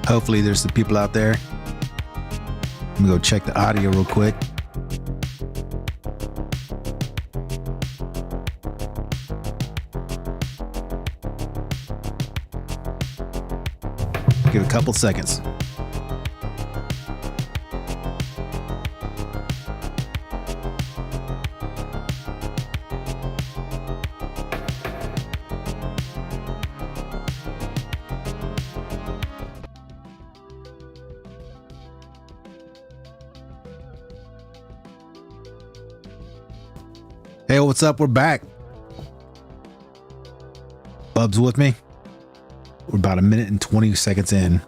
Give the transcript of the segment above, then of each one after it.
Hopefully there's some people out there. Let me go check the audio real quick. Give it a couple seconds. Hey, what's up? We're back. Bub's with me. We're about a minute and 20 seconds in.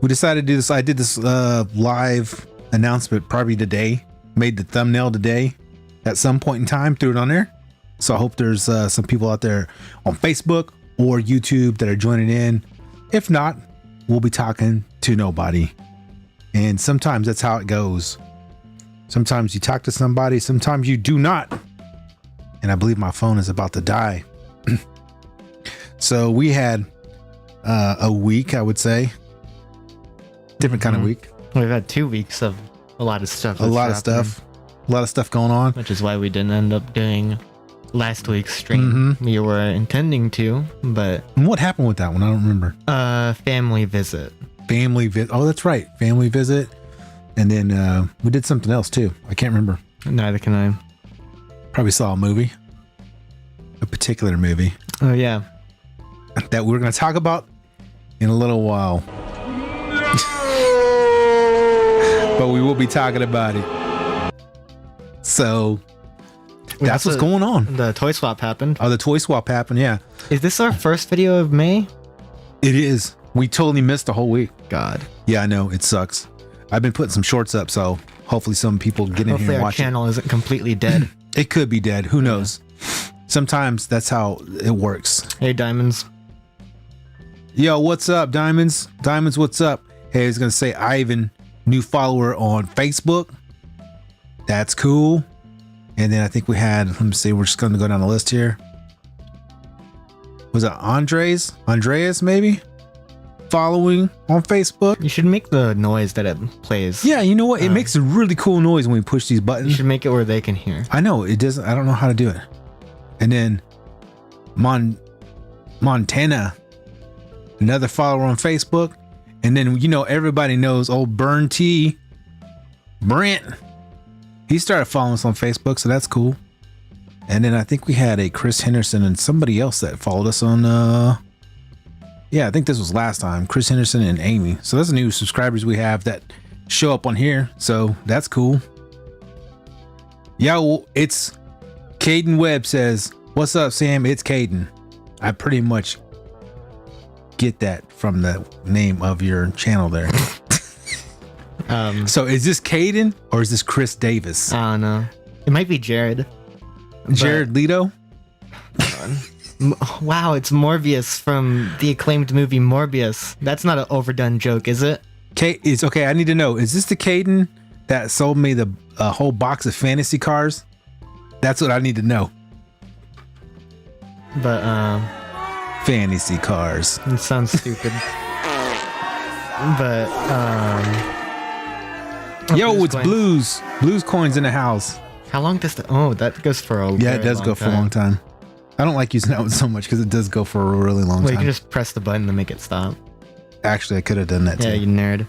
We decided to do this. I did this live announcement probably today. Made the thumbnail today at some point in time. Threw it on there. So I hope there's some people out there on Facebook or YouTube that are joining in. If not, we'll be talking to nobody. And sometimes that's how it goes. Sometimes you talk to somebody. Sometimes you do not. And I believe my phone is about to die. So we had a week, I would say. Different kind of week. We've had 2 weeks of a lot of stuff. A lot of stuff going on. Which is why we didn't end up doing last week's stream. We were intending to, but... And what happened with that one? I don't remember. Family visit. Family visit. Oh, that's right. Family visit. And then we did something else too. I can't remember. Neither can I. Probably saw a movie. A particular movie. Oh, yeah. That we're going to talk about in a little while. But we will be talking about it. So that's what's going on. The toy swap happened. Oh, the toy swap happened. Yeah. Is this our first video of May? It is. We totally missed the whole week. God. Yeah, I know. It sucks. I've been putting some shorts up, so hopefully some people get in here and watch it. Hopefully our channel isn't completely dead. It could be dead. Who knows? Sometimes that's how it works. Hey, Diamonds. Yo, what's up, Diamonds? Diamonds, what's up? Hey, I was going to say Ivan, new follower on Facebook. That's cool. And then I think we had, let me see, we're just going to go down the list here. Was it Andreas, maybe? Following on Facebook. You should make the noise that it plays. Yeah, you know what? It makes a really cool noise when we push these buttons. You should make it where they can hear. I know it doesn't. I don't know how to do it. And then Montana, another follower on Facebook. And then, you know, everybody knows old Burn T, Brent. He started following us on Facebook, so that's cool. And then I think we had a Chris Henderson and somebody else that followed us on yeah, I think this was last time. Chris Henderson and Amy. So that's the new subscribers we have that show up on here. So that's cool. Yeah, well, it's Caden Webb says, "What's up, Sam? It's Caden." I pretty much get that from the name of your channel there. So is this Caden or is this Chris Davis? I don't know. It might be Jared. Jared Leto? Wow, it's Morbius from the acclaimed movie Morbius. That's not an overdone joke, is it? It's okay. I need to know. Is this the Caden that sold me the whole box of fantasy cars? That's what I need to know. But fantasy cars. It sounds stupid. But yo, it's coins. Blues coins in the house. How long does that goes for a it does go for a long time. I don't like using that one so much because it does go for a really long time. You can just press the button to make it stop. Actually, I could have done that too. Yeah, you nerd.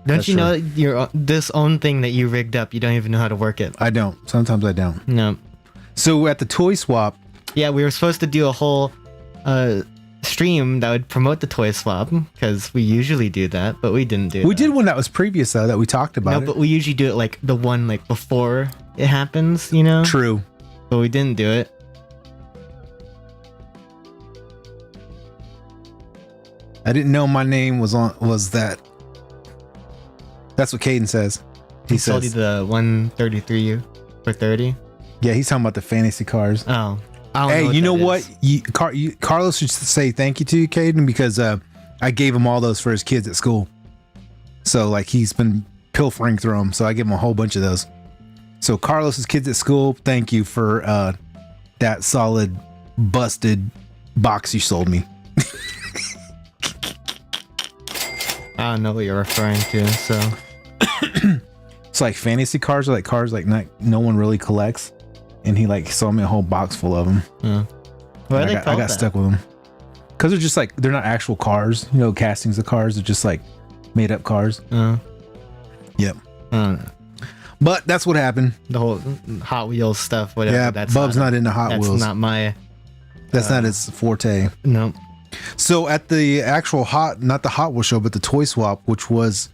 Don't you know this own thing that you rigged up, you don't even know how to work it? I don't. Sometimes I don't. No. So at the toy swap. Yeah, we were supposed to do a whole stream that would promote the toy swap because we usually do that, but we didn't do it. We did one that was previous though that we talked about. No, but we usually do it like the one like before it happens, you know? True. But we didn't do it. I didn't know my name was that. That's what Caden says. He sold you the 133 for 30. Yeah, he's talking about the fantasy cars. Oh. Hey, you know what? Carlos should say thank you to you, Caden, because I gave him all those for his kids at school. So like he's been pilfering through them. So I give him a whole bunch of those. So Carlos's kids at school, thank you for that solid busted box you sold me. I don't know what you're referring to. So It's like fantasy cars, or like cars like no one really collects. And he like sold me a whole box full of them. why are I they got called that? stuck with them because they're just like, they're not actual cars, you know, castings of cars. They're just like made up cars. Yep. I don't know. But that's what happened. The whole Hot Wheels stuff, whatever. Yeah, that's Bub's not into Hot that's Wheels. not my. That's not his forte. No. So at the actual not the Hot Wheels show, but the Toy Swap, which was,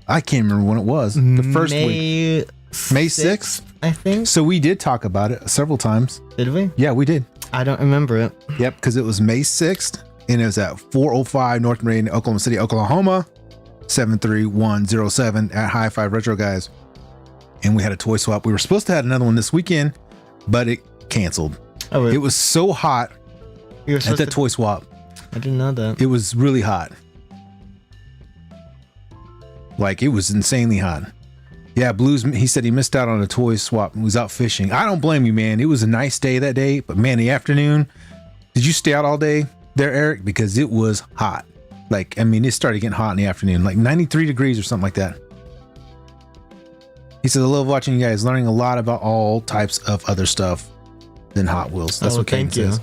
I can't remember when it was. The first week. May 6th? I think. So we did talk about it several times. Did we? Yeah, we did. I don't remember it. Yep, because it was May 6th, and it was at 405 North Meridian, Oklahoma City, Oklahoma, 73107 at High Five Retro Guys. And we had a toy swap. We were supposed to have another one this weekend, but it canceled. Oh, It was so hot you were at supposed the to. toy swap. I didn't know that. It was really hot. Like, it was insanely hot. Yeah, Blues, he said he missed out on a toy swap and was out fishing. I don't blame you, man. It was a nice day that day, but man, the afternoon, did you stay out all day there, Eric? Because it was hot. Like, I mean, it started getting hot in the afternoon, like 93 degrees or something like that. He said, I love watching you guys, learning a lot about all types of other stuff than Hot Wheels. That's what Caden says.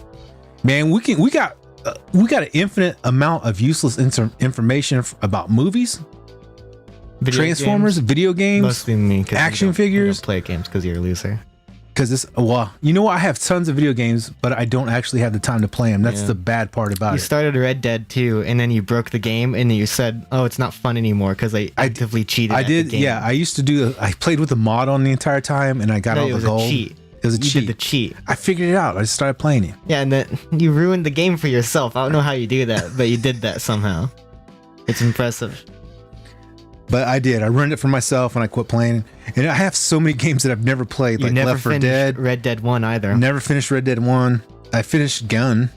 Man, we got an infinite amount of useless information about movies, Video Transformers, games? video games, Mostly me. 'Cause action you don't figures. play games because you're a loser. because this, well, you know what? I have tons of video games, but I don't actually have the time to play them. That's Yeah. the bad part about You it. started Red Dead 2, and then you broke the game, and then you said, "Oh, it's not fun anymore because I actively cheated." I at the did, game. yeah. I used to do. I played with the mod on the entire time, and I got No, all it the was gold. a cheat. It was a You cheat. did the cheat. I figured it out. I just started playing it. Yeah, and then you ruined the game for yourself. I don't know how you do that, but you did that somehow. It's impressive. But I did. I ruined it for myself, and I quit playing. And I have so many games that I've never played, You like never Left 4 finished Dead. Red Dead 1 either. Never finished Red Dead 1. I finished Gun,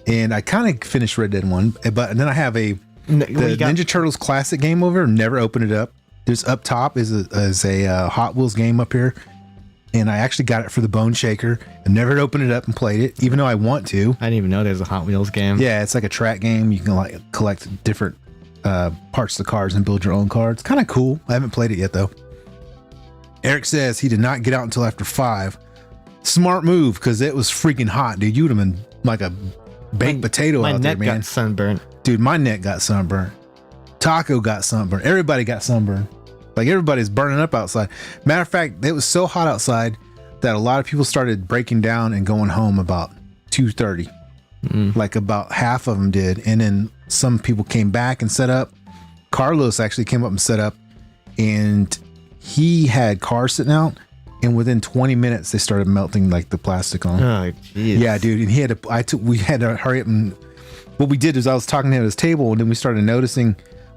and I kind of finished Red Dead 1. But then I have the Ninja Turtles Classic game over. Never opened it up. There's up top is a Hot Wheels game up here, and I actually got it for the Bone Shaker. I never opened it up and played it, even though I want to. I didn't even know there's a Hot Wheels game. Yeah, it's like a track game. You can like collect different parts of the cars and build your own car. It's kind of cool. I haven't played it yet though. Eric says he did not get out until after 5. Smart move, because it was freaking hot, dude. You would have been like a baked potato My out there, neck man. got sunburnt. Dude, my neck got sunburned. Taco got sunburned. Everybody got sunburned. Like, everybody's burning up outside. Matter of fact, it was so hot outside that a lot of people started breaking down and going home about 2:30. Like, about half of them did. And then some people came back and set up. Carlos actually came up and set up, and he had cars sitting out, and within 20 minutes they started melting like the plastic on. Oh, jeez. Yeah, dude. And he had we had to hurry up, and what we did is I was talking to him at his table, and then we started noticing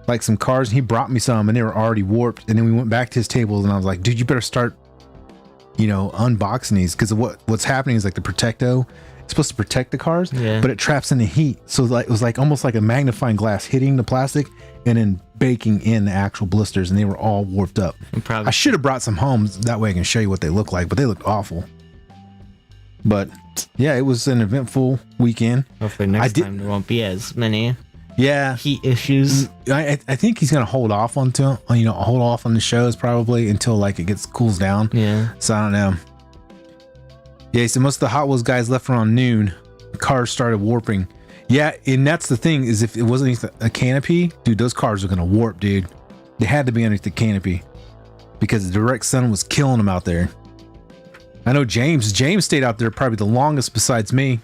like some cars, and he brought me some, and they were already warped. And then we went back to his table, and I was like, dude, you better start, unboxing these, because what's happening is like the Protecto, it's supposed to protect the cars, Yeah. but it traps in the heat. So like it was like almost like a magnifying glass hitting the plastic and then baking in the actual blisters, and they were all warped up. Probably. I should have brought some home, that way I can show you what they look like, but they looked awful. But yeah, it was an eventful weekend. Hopefully next time there won't be as many Yeah, heat issues. I think he's gonna hold off on the shows probably until like it cools down. Yeah. So I don't know. Yeah, he said most of the Hot Wheels guys left around noon. Cars started warping. Yeah, and that's the thing, is if it wasn't underneath a canopy, dude, those cars are gonna warp, dude. They had to be underneath the canopy because the direct sun was killing them out there. I know James stayed out there probably the longest besides me.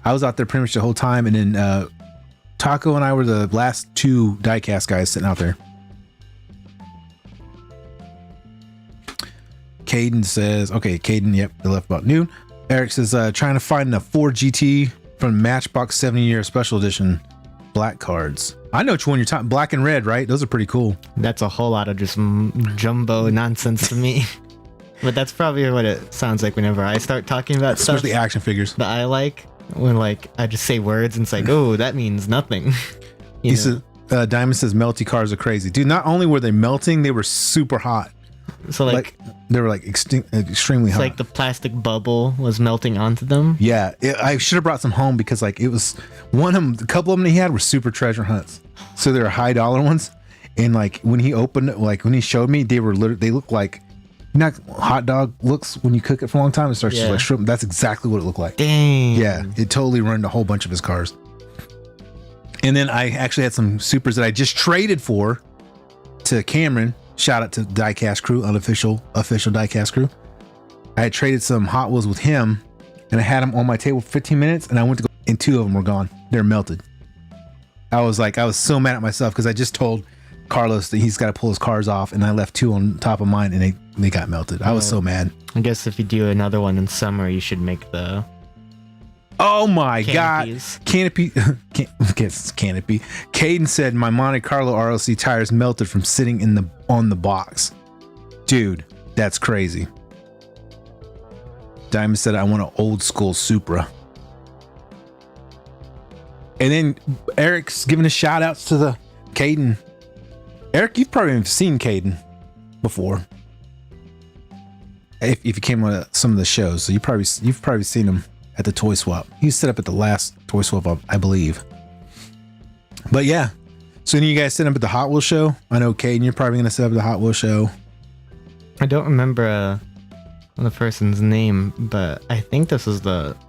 I was out there pretty much the whole time, and then Taco and I were the last 2 diecast guys sitting out there. Caden says, yep, they left about noon. Eric says, trying to find a Ford GT from Matchbox 70-year special edition black cards. I know which one you're talking, black and red, right? Those are pretty cool. That's a whole lot of just jumbo nonsense to me. But that's probably what it sounds like whenever I start talking about stuff Especially action figures. that I like. When like I just say words and it's like, oh, that means nothing. He says, Diamond says melty cars are crazy. Dude, not only were they melting, they were super hot. So like they were like extremely it's hot. like the plastic bubble was melting onto them. Yeah, I should have brought some home because like it was one of them. A couple of them he had were super treasure hunts, so they were high dollar ones. And like when he opened it, like when he showed me, they looked like hot dog looks when you cook it for a long time. It starts to like shrimp. That's exactly what it looked like. Dang. Yeah, it totally ruined a whole bunch of his cars. And then I actually had some supers that I just traded for to Cameron. Shout out to Diecast Crew, official Diecast Crew. I had traded some Hot Wheels with him, and I had them on my table for 15 minutes, and I went to go, and 2 of them were gone. They're melted. I was so mad at myself because I just told Carlos that he's got to pull his cars off, and I left 2 on top of mine, and they got melted. I was so mad. I guess if you do another one in summer, you should make the. Oh my canopies. God. Canopy. Caden said my Monte Carlo RLC tires melted from sitting on the box. Dude, that's crazy. Diamond said I want an old school Supra. And then Eric's giving a shout outs to the Caden. Eric, you've probably seen Caden before. If you came on some of the shows, so you've probably seen him at the toy swap. He was set up at the last toy swap, I believe. But yeah, so then you guys set up at the Hot Wheels show. I know, Caden, you're probably gonna set up at the Hot Wheels show. I don't remember the person's name, but I think this was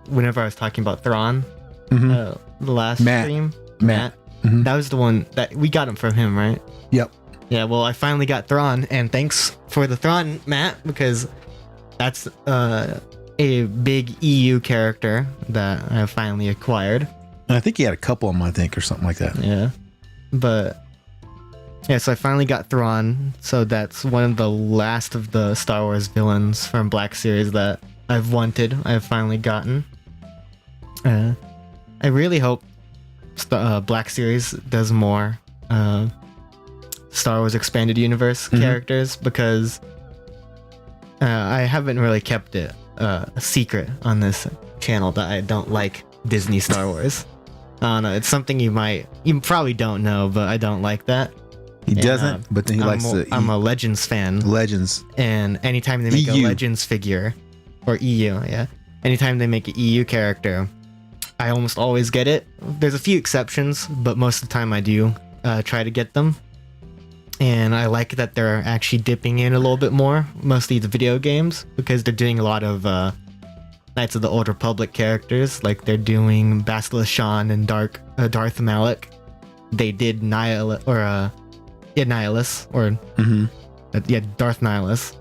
whenever I was talking about Thrawn, the last stream. Matt. Mm-hmm. That was the one that we got him from him, right? Yep. Yeah. Well, I finally got Thrawn, and thanks for the Thrawn, Matt, because that's a big EU character that I finally acquired. And I think he had a couple of them, I think, or something like that. Yeah. But yeah, so I finally got Thrawn. So that's one of the last of the Star Wars villains from Black Series that I've finally gotten. I really hope Black Series does more Star Wars Expanded Universe characters, because I haven't really kept it a secret on this channel that I don't like Disney Star Wars. I don't know. It's something you probably don't know, but I don't like that. He doesn't, but then he likes to. I'm a Legends fan. Legends. And anytime they make a Legends figure, or EU, yeah. Anytime they make an EU character, I almost always get it. There's a few exceptions, but most of the time I do try to get them. And I like that they're actually dipping in a little bit more, mostly the video games, because they're doing a lot of Knights of the Old Republic characters. Like they're doing Bastila Shan and Darth Malak. They did Nihilus, Darth Nihilus.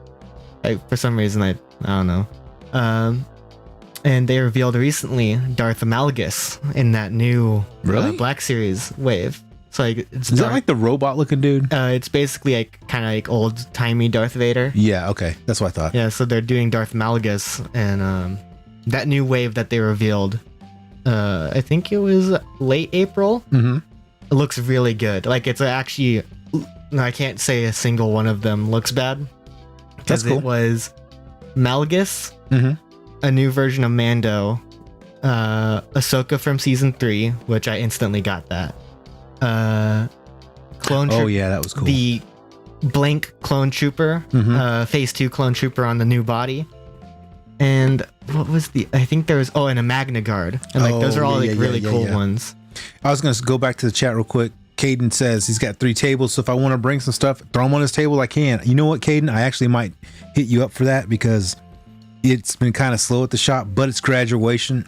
For some reason, I don't know. And they revealed recently Darth Malgus in that new Black Series wave. So like, is that like the robot looking dude? It's basically like kind of like old timey Darth Vader. Yeah, okay, that's what I thought. Yeah, so they're doing Darth Malgus, and that new wave that they revealed, I think it was late April. It looks really good. Like it's actually, I can't say a single one of them looks bad. That's cool. It was Malgus, a new version of Mando, Ahsoka from season 3, which I instantly got that. That was cool. The blank clone trooper, phase 2 clone trooper on the new body. And what was I think there was, and a Magna Guard. And like those are all really cool ones. I was going to go back to the chat real quick. Caden says he's got 3 tables, so if I want to bring some stuff, throw them on his table, I can. You know what, Caden? I actually might hit you up for that because it's been kind of slow at the shop, but it's graduation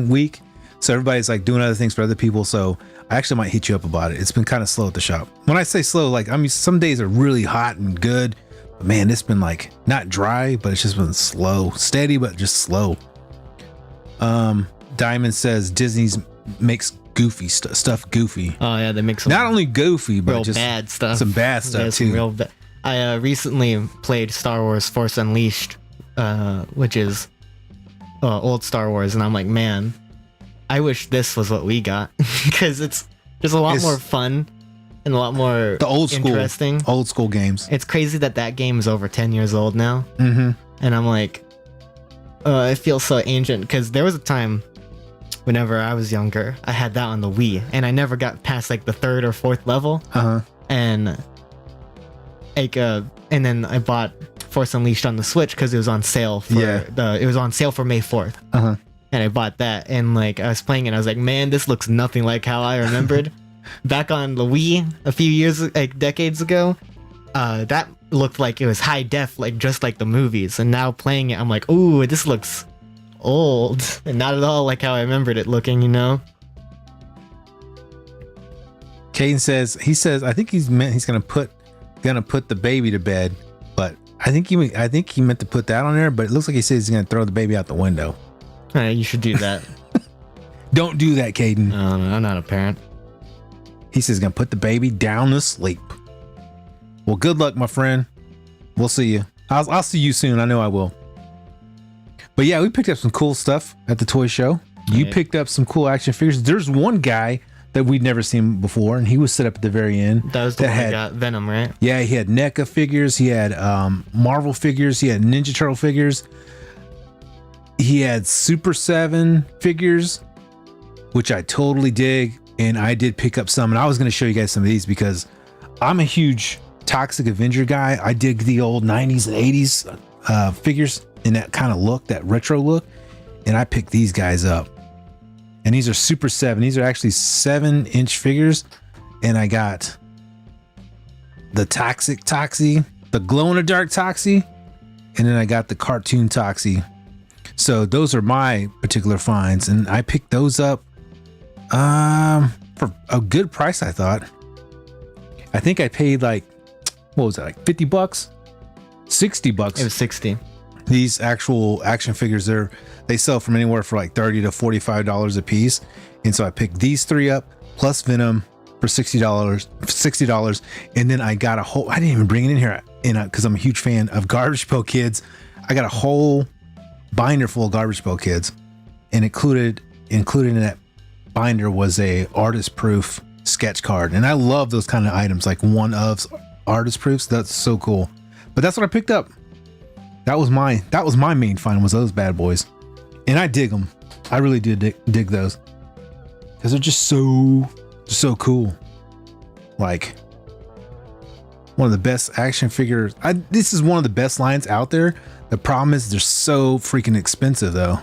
week, so everybody's like doing other things for other people, so I actually might hit you up about it. It's been kind of slow at the shop. When I say slow, like, I mean, some days are really hot and good, but man, it's been like not dry, but it's just been slow, steady, but just slow. Diamond says Disney's makes goofy stuff goofy. Oh yeah, they make some not only goofy, but real just bad stuff. Some bad stuff too. I recently played Star Wars Force Unleashed, which is old Star Wars, and I'm like, man, I wish this was what we got, because it's just a lot more fun and a lot more interesting. Old school games. It's crazy that game is over 10 years old now, and I'm like, it feels so ancient, because there was a time whenever I was younger, I had that on the Wii, and I never got past like the 3rd or 4th level, and and then I bought Force Unleashed on the Switch because it was on sale for it was on sale for May 4th. Uh-huh. And I bought that, and like I was playing it, I was like, man, this looks nothing like how I remembered. Back on the Wii a few years, like decades ago, that looked like it was high def, like just like the movies. And now playing it, I'm like, ooh, this looks old, and not at all like how I remembered it looking, you know? Caden says I think he's gonna put the baby to bed, but I think he meant to put that on there, but it looks like he says he's gonna throw the baby out the window. You should do that. Don't do that, Caden. I'm not a parent. He says he's gonna put the baby down to sleep. Well, good luck, my friend. We'll see you. I'll see you soon. I know I will. But yeah, we picked up some cool stuff at the toy show. You picked up some cool action figures. There's one guy that we'd never seen before, and he was set up at the very end. That was the one that got Venom, right? Yeah, he had NECA figures. He had Marvel figures. He had Ninja Turtle figures. He had Super 7 figures, which I totally dig. And I did pick up some, and I was going to show you guys some of these because I'm a huge Toxic Avenger guy. I dig the old 90s and 80s figures in that kind of look, that retro look. And I picked these guys up. And these are Super 7. These are actually 7-inch figures. And I got the Toxic Toxie, the glow-in-the-dark Toxie, and then I got the cartoon Toxie. So those are my particular finds, and I picked those up for a good price, I thought. I think I paid like, what was that, like $50? $60. It was 60. These actual action figures, they sell from anywhere for like $30 to $45 a piece. And so I picked these three up plus Venom for $60. And then I got I didn't even bring it in here because I'm a huge fan of Garbage Pail Kids. I got a whole binder full of Garbage Pail Kids, and included in that binder was a artist proof sketch card. And I love those kind of items, like one of artist proofs. That's so cool. But that's what I picked up. That was my main find, was those bad boys. And I dig them. I really did dig those because they're just so cool. Like one of the best action figures. This is one of the best lines out there. The problem is they're so freaking expensive though.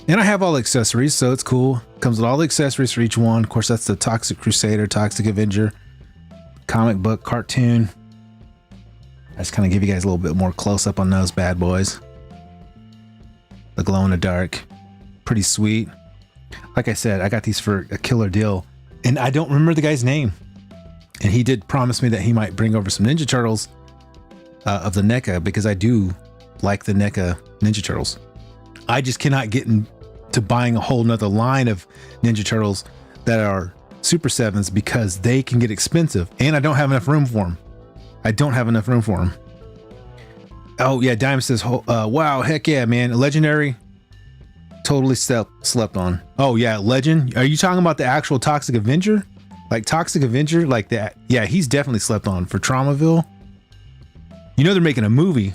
And I have all the accessories, so it's cool. Comes with all the accessories for each one. Of course, that's the Toxic Crusader, Toxic Avenger, comic book, cartoon. I just kind of give you guys a little bit more close up on those bad boys. The glow in the dark. Pretty sweet. Like I said, I got these for a killer deal. And I don't remember the guy's name. And he did promise me that he might bring over some Ninja Turtles of the NECA, because I do like the NECA Ninja Turtles. I just cannot get into buying a whole nother line of Ninja Turtles that are Super 7s because they can get expensive and I don't have enough room for them. Oh yeah, Diamond says, wow, heck yeah, man. Legendary, totally slept on. Oh yeah, Legend. Are you talking about the actual Toxic Avenger? Like Toxic Avenger, like that? Yeah, he's definitely slept on for Traumaville. You know they're making a movie,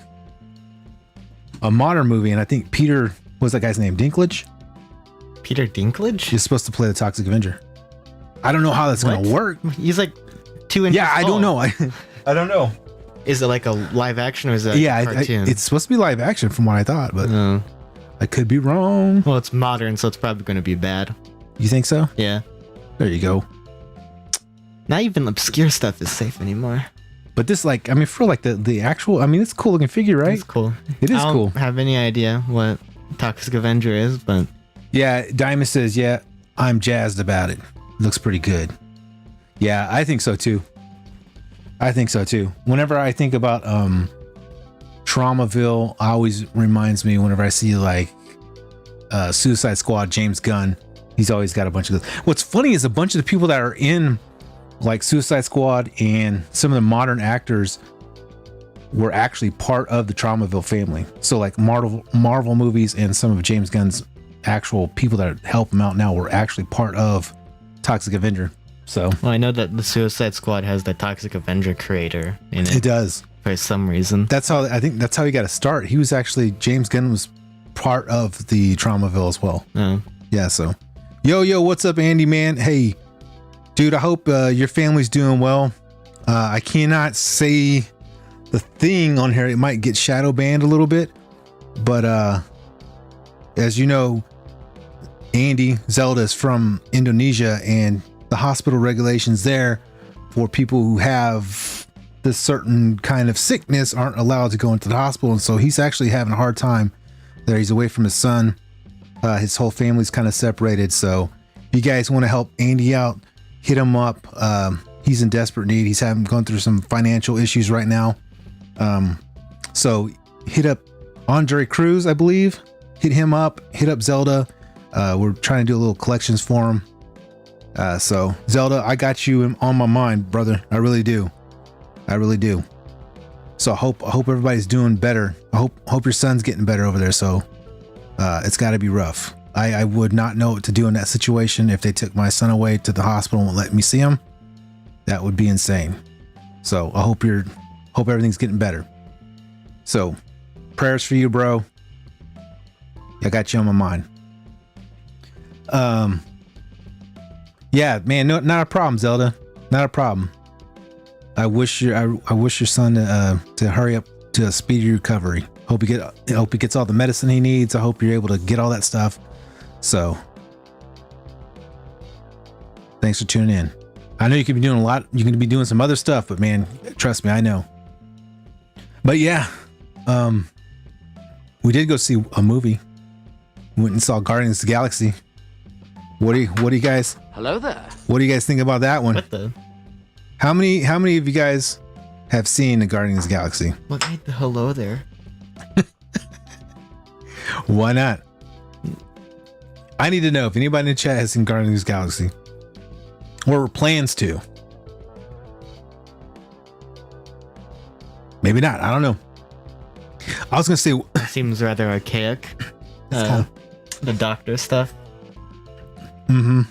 a modern movie, and I think Peter, what's that guy's name? Dinklage? Peter Dinklage? Is supposed to play the Toxic Avenger. I don't know how that's gonna work. He's like 2 inches tall. I don't know. I don't know. Is it like a live action or is it a cartoon? It's supposed to be live action from what I thought, but I could be wrong. Well, it's modern, so it's probably going to be bad. You think so? Yeah. There you go. Not even obscure stuff is safe anymore. But this, like, I mean, for like the actual, I mean, it's a cool looking figure, right? It's cool. It is cool. I don't have any idea what Toxic Avenger is, but yeah, Diamond says, yeah, I'm jazzed about it. Looks pretty good. Yeah, I think so too. Whenever I think about Traumaville, always reminds me whenever I see like Suicide Squad, James Gunn. He's always got a bunch of those. What's funny is a bunch of the people that are in like Suicide Squad and some of the modern actors were actually part of the Traumaville family. So like Marvel movies and some of James Gunn's actual people that help him out now were actually part of Toxic Avenger. So well, I know that the Suicide Squad has the Toxic Avenger creator in it. It does. For some reason. I think that's how he got to start. He was actually, James Gunn was part of the Traumaville as well. Oh. Yeah, so. Yo, what's up, Andy, man? Hey, dude, I hope your family's doing well. I cannot say the thing on here, it might get shadow banned a little bit, but as you know, Andy Zelda is from Indonesia, and the hospital regulations there for people who have this certain kind of sickness aren't allowed to go into the hospital, and so he's actually having a hard time there. He's away from his son. His whole family's kind of separated, so if you guys want to help Andy out, hit him up. He's in desperate need. He's going through some financial issues right now. So hit up Andre Cruz, I believe. Hit him up. Hit up Zelda. We're trying to do a little collections for him. So Zelda, I got you on my mind, brother. I really do. I really do. So I hope everybody's doing better. I hope your son's getting better over there. So it's got to be rough. I would not know what to do in that situation if they took my son away to the hospital and won't let me see him. That would be insane. So I hope everything's getting better. So prayers for you, bro. I got you on my mind. Yeah, man, no, not a problem, Zelda. Not a problem. I wish your son to hurry up to a speedy recovery. Hope he gets all the medicine he needs. I hope you're able to get all that stuff. So, thanks for tuning in. I know you could be doing a lot. You can be doing some other stuff, but man, trust me, I know. But yeah, we did go see a movie. We went and saw Guardians of the Galaxy. What do you guys? Hello there. What do you guys think about that one? What the? How many of you guys have seen the Guardians of the Galaxy? What made the hello there? Why not? I need to know if anybody in the chat has seen Guardians of the Galaxy or plans to. Maybe not. I don't know. I was gonna say It seems rather archaic. The doctor stuff. Mm-hmm.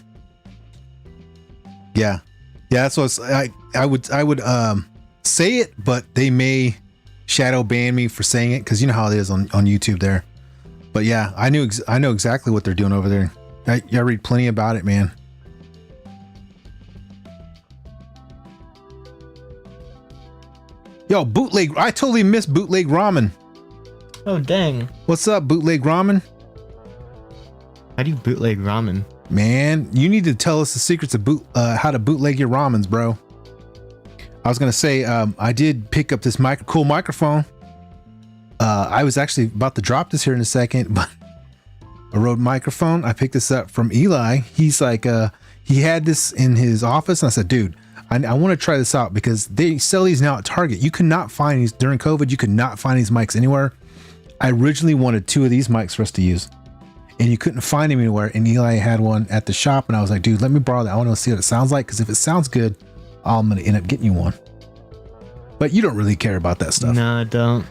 Yeah. That's what I would say it, but they may shadow ban me for saying it because you know how it is on YouTube there. But yeah, I know exactly what they're doing over there. I read plenty about it, man. Yo, bootleg! I totally missed bootleg ramen. Oh dang! What's up, bootleg ramen? How do you bootleg ramen? Man, you need to tell us the secrets of how to bootleg your ramens, bro. I was gonna say, I did pick up this cool microphone. I was actually about to drop this here in a second, but a Rode microphone. I picked this up from Eli. He's like, he had this in his office, and I said, dude, I want to try this out because they sell these now at Target. You could not find these during COVID. You could not find these mics anywhere. I originally wanted 2 of these mics for us to use, and you couldn't find them anywhere. And Eli had one at the shop, and I was like, dude, let me borrow that. I want to see what it sounds like, because if it sounds good, I'm going to end up getting you one. But you don't really care about that stuff. No, I don't.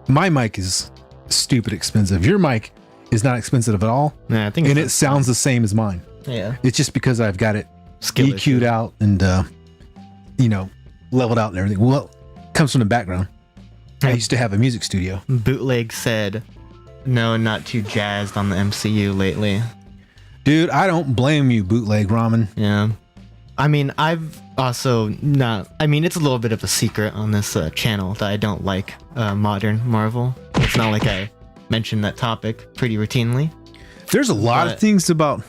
My mic is stupid expensive. Your mic is not expensive at all. Yeah, I think. And it sounds the same as mine. Yeah. It's just because I've got it EQ'd out and, leveled out and everything. Well, it comes from the background. I used to have a music studio. Bootleg said, no, not too jazzed on the MCU lately. Dude, I don't blame you, bootleg ramen. Yeah. I mean, I've also not. I mean, it's a little bit of a secret on this channel that I don't like modern Marvel. It's not like I mention that topic pretty routinely. There's a lot of things about.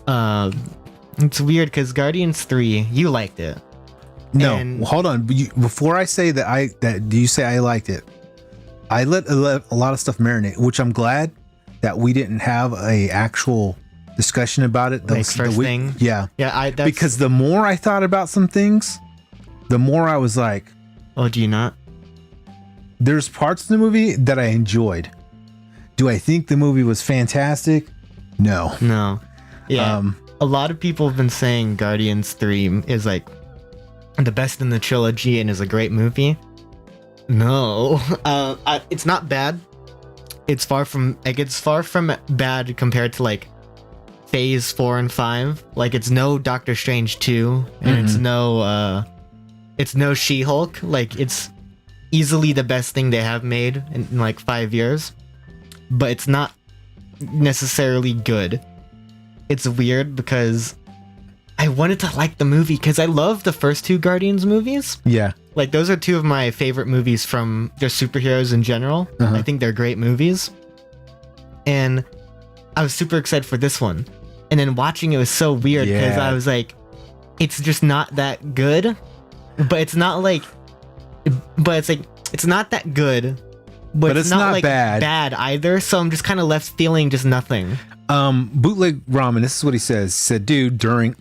It's weird because Guardians 3, you liked it. No, And- hold on. Before I say that you say I liked it, I let a lot of stuff marinate, which I'm glad that we didn't have a actual discussion about it. Like first thing? Yeah. Yeah, Because the more I thought about some things, the more I was like, Oh, do you not? there's parts of the movie that I enjoyed. Do I think the movie was fantastic? No. No. Yeah. A lot of people have been saying Guardians 3 is like the best in the trilogy and is a great movie. No. It's not bad. It's far from bad compared to like Phase 4 and 5. Like it's no Doctor Strange 2 and it's no She-Hulk. Like it's easily the best thing they have made in like 5 years. But it's not necessarily good. It's weird because I wanted to like the movie because I love the first 2 Guardians movies. Yeah. Like those are two of my favorite movies from just superheroes in general. Uh-huh. I think they're great movies. And I was super excited for this one. And then watching it was so weird because Yeah. I was like, it's just not that good. But it's not like, but it's like, it's not that good. But it's not like bad. either. So I'm just kind of left feeling just nothing. Bootleg ramen, this is what he says. He said, dude, during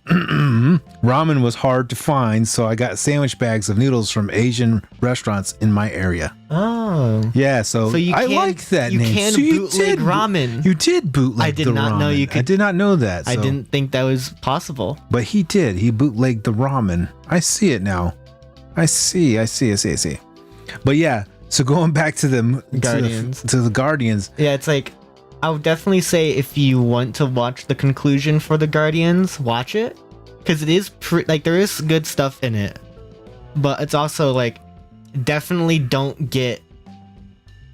ramen was hard to find, so I got sandwich bags of noodles from Asian restaurants in my area. Oh. Yeah, so you I can, like that you name. can So bootleg ramen. You did bootleg I did the not ramen. know you I could- did not know that. I so- didn't think that was possible. But he did. He bootlegged the ramen. I see it now. I see. But yeah, so going back to the Guardians. to the Guardians. Yeah, it's like, I would definitely say if you want to watch the conclusion for the Guardians, watch it, because it is like there is good stuff in it, but it's also like definitely don't get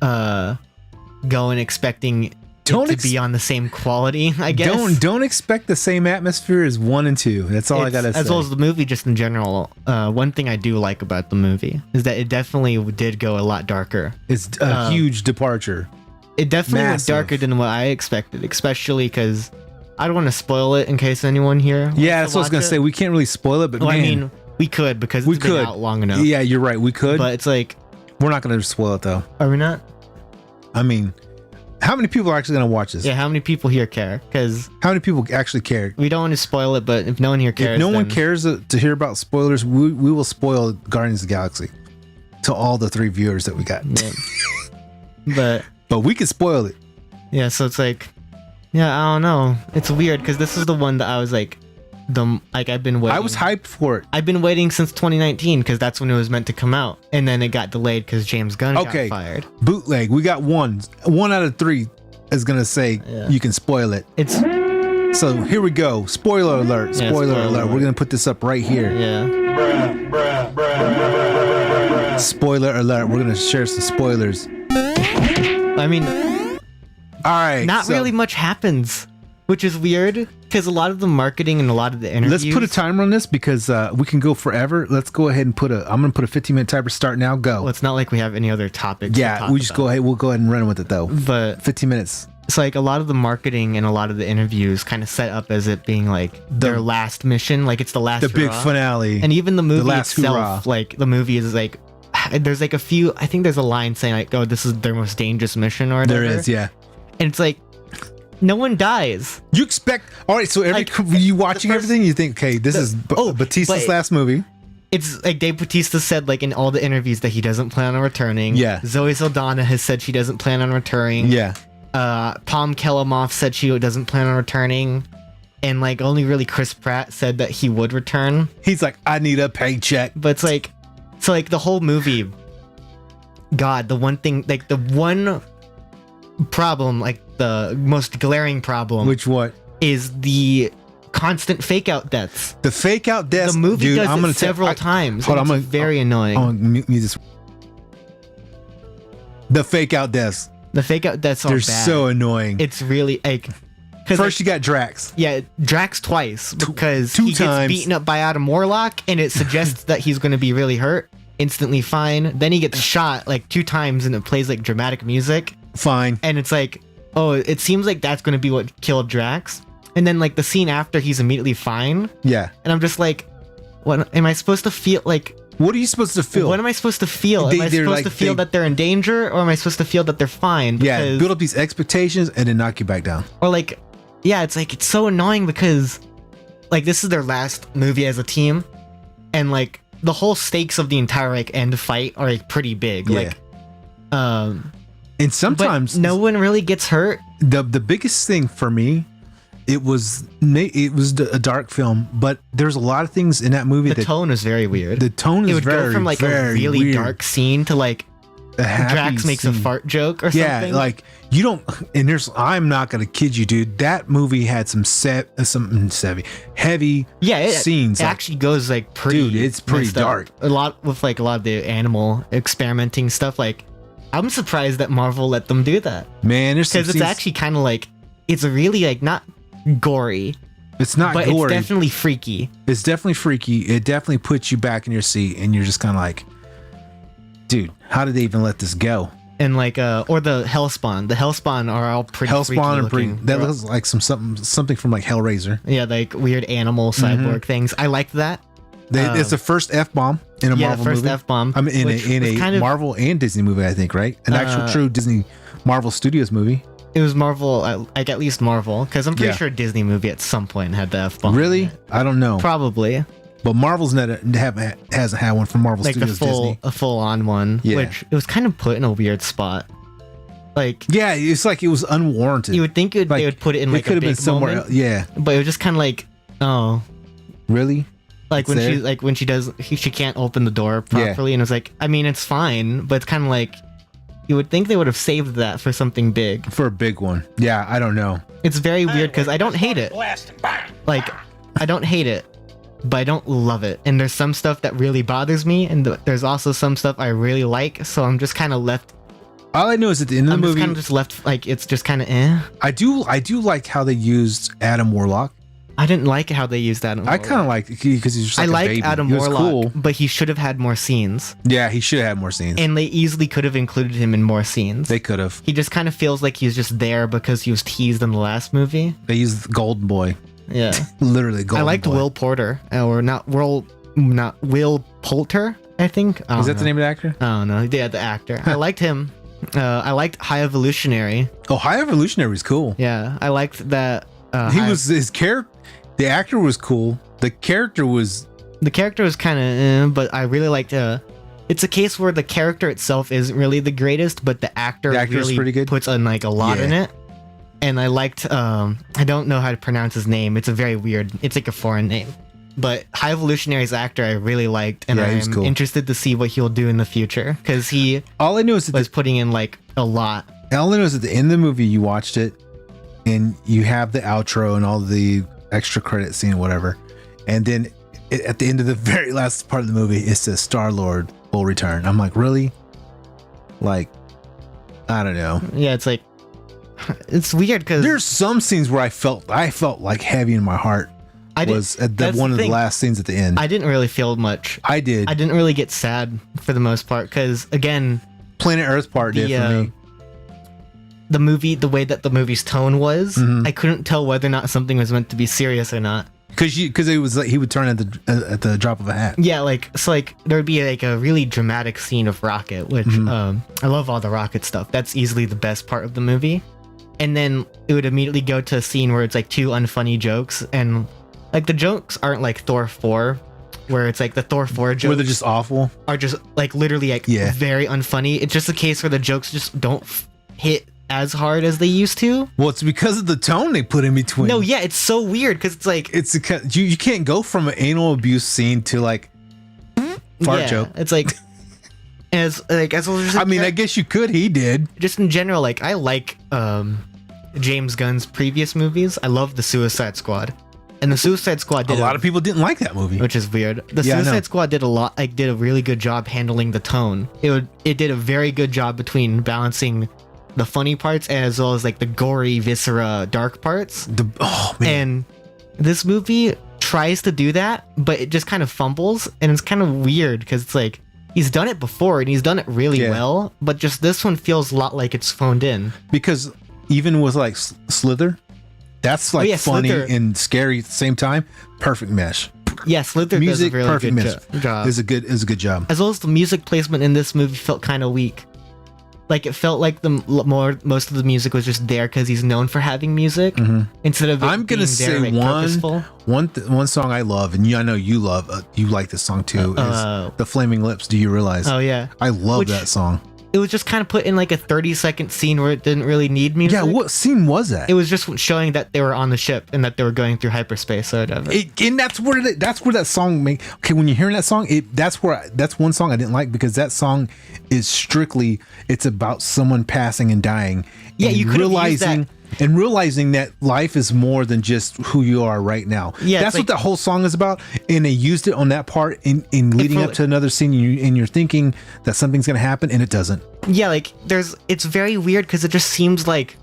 going expecting Don't it to be on the same quality. I guess Don't expect the same atmosphere as 1 and 2. That's all I gotta say. As well as the movie, just in general. One thing I do like about the movie is that it definitely did go a lot darker. It's a huge departure. It definitely Massive. went darker than what I expected, especially because I don't want to spoil it in case anyone here. Yeah, that's what I was gonna say. We can't really spoil it, but Well, man, I mean, we could because it's been out long enough. Yeah, you're right. We could, But it's like, we're not gonna spoil it though. are we not? I mean, how many people are actually gonna watch this? Yeah, how many people here care? Because How many people actually care? we don't want to spoil it, but if no one here cares, If no one then- cares to hear about spoilers, we will spoil Guardians of the Galaxy to all the 3 viewers that we got. Yeah. But we can spoil it. Yeah, so it's like, yeah, I don't know. It's weird because this is the one that I was like, I've been waiting. I was hyped for it. I've been waiting since 2019 because that's when it was meant to come out, and then it got delayed because James Gunn Okay. got fired. Bootleg. We got one. 1 out of 3 is gonna say Yeah. you can spoil it. It's So here we go. Spoiler alert. Yeah, Spoiler spoiler alert. alert. We're gonna put this up right here. yeah. Spoiler alert. We're gonna share some spoilers. I mean, All right. not so really much happens, which is weird because a lot of the marketing and a lot of the interviews. Let's put a timer on this because we can go forever. Let's go ahead and I'm gonna put a 15-minute timer. Start now. Go. Well, it's not like we have any other topics. to Yeah, talk we just about. go ahead. We'll go ahead and run with it though. But 15 minutes. it's like a lot of the marketing and a lot of the interviews kind of set up as it being like their last mission, like it's the last The big hurrah. finale. And even the movie last itself, hurrah. like the movie is like, there's like a few. I think there's a line saying like, "Oh, this is their most dangerous mission," or whatever. There is, yeah. And it's like, no one dies. You expect. All right, so Like, you watching first- everything, you think, okay, this is Batista's but- last movie. It's like Dave Bautista said, like in all the interviews, that he doesn't plan on returning. Yeah. Zoe Saldana has said she doesn't plan on returning. Yeah. Palm Kelamoff said she doesn't plan on returning, and like only really Chris Pratt said that he would return. He's like, I need a paycheck. But it's like, so like the whole movie, God, the one thing, like the one problem, like the most glaring problem, Which what? is the constant fake out deaths. The fake out deaths. The movie dude, does I'm it gonna several times. Hold on, and I'm it's gonna very annoying. I'm gonna mute this. The fake out deaths. The fake out deaths are They're bad. so annoying. It's really like, 'cause, First, like, you got Drax. yeah, Drax twice because two he gets times. beaten up by Adam Warlock, and it suggests that he's going to be really hurt. Instantly fine. Then he gets shot like 2 times, and it plays like dramatic music, Fine. and it's like, oh, it seems like that's going to be what killed Drax. And then like the scene after, he's immediately fine, Yeah. and I'm just like, what am I supposed to feel like? What are you supposed to feel? What am I supposed to feel? Am I They're supposed like- to feel that they're in danger, or am I supposed to feel that they're fine? Yeah. Because- Build up these expectations and then knock you back down. or like, yeah, it's like, it's so annoying because like this is their last movie as a team, and like the whole stakes of the entire like end fight are like pretty big. Yeah. Like, And but sometimes no one really gets hurt. the biggest thing for me, it was a dark film, but there's a lot of things in that movie The that tone is very weird. the tone It is would very go from like a very really weird. dark scene to like A happy Drax makes a scene. fart joke or Yeah, something. like you don't. And I'm not gonna kid you, dude. That movie had some heavy yeah, it, scenes. It like, actually goes like pretty. Dude, it's pretty messed up. dark. A lot with like a lot of the animal experimenting stuff. Like, I'm surprised that Marvel let them do that. man, there's some Because it's scenes- actually kind of like, it's really like not gory, it's not but gory. it's definitely freaky. It's definitely freaky. It definitely puts you back in your seat, and you're just kind of like, dude, how did they even let this go? And like or the Hellspawn. The Hellspawn are all pretty freaky Hellspawn and looking. that looks like something from like Hellraiser. Yeah, like weird animal cyborg things. I liked that. It's the first F-bomb in a Marvel first movie. F-bomb. I mean, in a kind of, Marvel and Disney movie, I think, right? An actual true Disney Marvel Studios movie. It was Marvel, like at least Marvel, because I'm pretty Yeah. sure Disney movie at some point had the F-bomb. Really? I don't know. Probably. But Marvel's hasn't had one from Marvel Like Studios Disney. a full on one, Yeah. which it was kind of put in a weird spot. Like Yeah, it's like it was unwarranted. you would think they would put it in like could a have been big somewhere moment, else. Yeah. but it was just kind of like, oh, Really? like It's when there? she like when she does she can't open the door properly, and it's like, I mean, it's fine, but it's kind of like you would think they would have saved that for something big. For a big one. Yeah, I don't know. It's very weird because I don't hate it. Like, I don't hate it, but I don't love it. And there's some stuff that really bothers me, and there's also some stuff I really like. So I'm just kind of left. All I know is at the end of the I'm just movie, kind of just left. Like, it's just kind of eh. I do like how they used Adam Warlock. I didn't like how they used Adam. I kind of like because he's just like I a like baby. Adam He was Warlock, cool. but he should have had more scenes, Yeah, he should have had more scenes. and they easily could have included him in more scenes. They could have. He just kind of feels like he's just there because he was teased in the last movie. They used Golden Boy. Yeah. Literally Golden I liked Boy. Will Porter, or not Will Poulter, I think. Is that the name of the actor? I don't know. Yeah, the actor. I liked him. I liked High Evolutionary. Oh, High Evolutionary was cool. Yeah, I liked that. His character. The actor was cool. The character was. The character was kind of, but I really liked. It's a case where the character itself isn't really the greatest, but the actor The actor's really pretty good? puts in like a lot in Yeah. it. And I liked. I don't know how to pronounce his name. It's a very weird. It's like a foreign name. But High Evolutionary's actor I really liked, and Yeah, he was I'm cool. interested to see what he'll do in the future because he All I know is that was putting in like a lot. all I know is at the end of the movie you watched it, and you have the outro and all the extra credit scene, whatever, and then at the end of the very last part of the movie, it says Star-Lord will return. I'm like, really? Like, I don't know. Yeah, it's like it's weird because There's some scenes where I felt like heavy in my heart. Was at one of the last scenes at the end. I didn't really feel much. I did. I didn't really get sad for the most part because again, Planet Earth part did for me. the movie, the way that the movie's tone was, Mm-hmm. I couldn't tell whether or not something was meant to be serious or not. Because it was like he would turn at the drop of a hat. Yeah, like it's like there would be like a really dramatic scene of Rocket, which Mm-hmm. I love all the Rocket stuff. That's easily the best part of the movie. And then it would immediately go to a scene where it's like two unfunny jokes, and like the jokes aren't like Thor 4, where it's like the Thor 4 jokes Where they're just awful. are just like literally like Yeah. very unfunny. It's just a case where the jokes just don't hit as hard as they used to. Well, it's because of the tone they put in between. No, yeah, it's so weird because it's like It's you can't go from an anal abuse scene to like fart yeah, joke. It's like as well as I mean, I guess you could. He did. just in general, like I like James Gunn's previous movies. I love the Suicide Squad, and the Suicide Squad A did lot of people didn't like that movie. which is weird. The Yeah, I know. Suicide Squad did did a really good job handling the tone. It did a very good job between balancing the funny parts as well as like the gory, viscera, dark parts. Oh man, And this movie tries to do that, but it just kind of fumbles, and it's kind of weird because it's like he's done it before and he's done it really Yeah. well, but just this one feels a lot like it's phoned in. because even with like Slither, that's like yeah, funny Slither. and scary at the same time. Perfect mesh. Yeah, Slither Music, does a really perfect good mesh. job. Is a good job. As well as the music placement in this movie felt kind of weak. Like it felt like most of the music was just there because he's known for having music instead of it I'm gonna being say very, like, purposeful. one song I love, and I know you love. You like this song too. Is the Flaming Lips? Do you realize? Oh yeah, I love Which- that song. it was just kind of put in like a 30-second scene where it didn't really need music. Yeah, what scene was that? It was just showing that they were on the ship and that they were going through hyperspace or whatever. And that's where that song make. Okay, when you're hearing that song, that's one song I didn't like because that song is strictly it's about someone passing and dying. Yeah, and you could've used realizing that life is more than just who you are right now. Yeah, that's it's what that whole song is about, and they used it on that part in leading felt up to another scene, and you're thinking that something's gonna happen, and it doesn't. Yeah, like it's very weird because it just seems like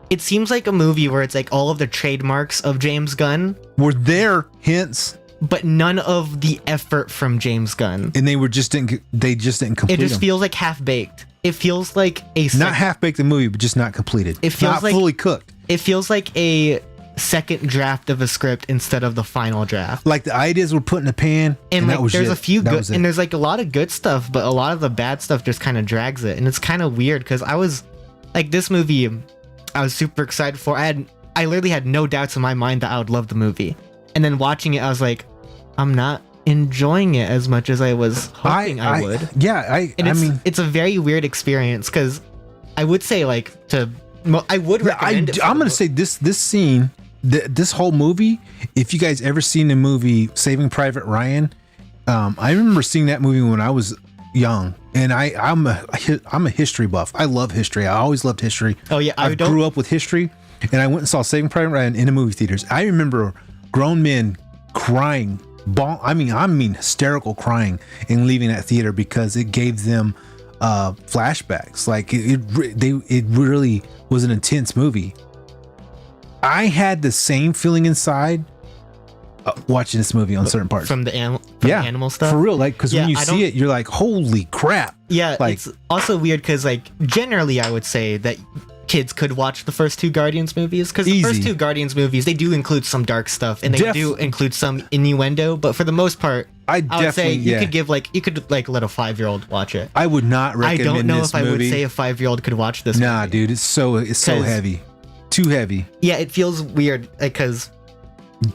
a movie where it's like all of the trademarks of James Gunn. Were there hints but none of the effort from James Gunn. And they just didn't complete It just them. feels like half baked. It feels like Not half baked the movie, but just not completed. It feels not like- fully cooked. It feels like a second draft of a script instead of the final draft. Like the ideas were put in a pan, and like that was there's it. a few That good, was it. and there's like a lot of good stuff, but a lot of the bad stuff just kind of drags it, and it's kind of weird because I was like, this movie, I was super excited for. I literally had no doubts in my mind that I would love the movie, and then watching it, I was like, I'm not enjoying it as much as I was hoping I would. Yeah, And I mean, it's a very weird experience because I would say I would recommend it. I'm gonna say this scene, this whole movie. If you guys ever seen the movie Saving Private Ryan, I remember seeing that movie when I was young, and I'm a history buff. I love history. I always loved history. Oh yeah, I grew up with history, and I went and saw Saving Private Ryan in the movie theaters. I remember grown men crying, I mean hysterical crying, and leaving that theater because it gave them flashbacks. Like it really was an intense movie. I had the same feeling inside watching this movie on certain parts from the animal stuff. for real. Like because Yeah, when you I see it, you're like, holy crap. Yeah, Like- it's also weird because like generally I would say that kids could watch the first two Guardians movies because the first Easy. two Guardians movies, they do include some dark stuff and they do include some innuendo, but for the most part, I would say definitely, you could let a 5-year-old watch it. I would not I recommend don't know this if I would movie. say a 5-year-old could watch this. Nah, movie. dude, it's so 'Cause- heavy, too heavy. Yeah, it feels weird because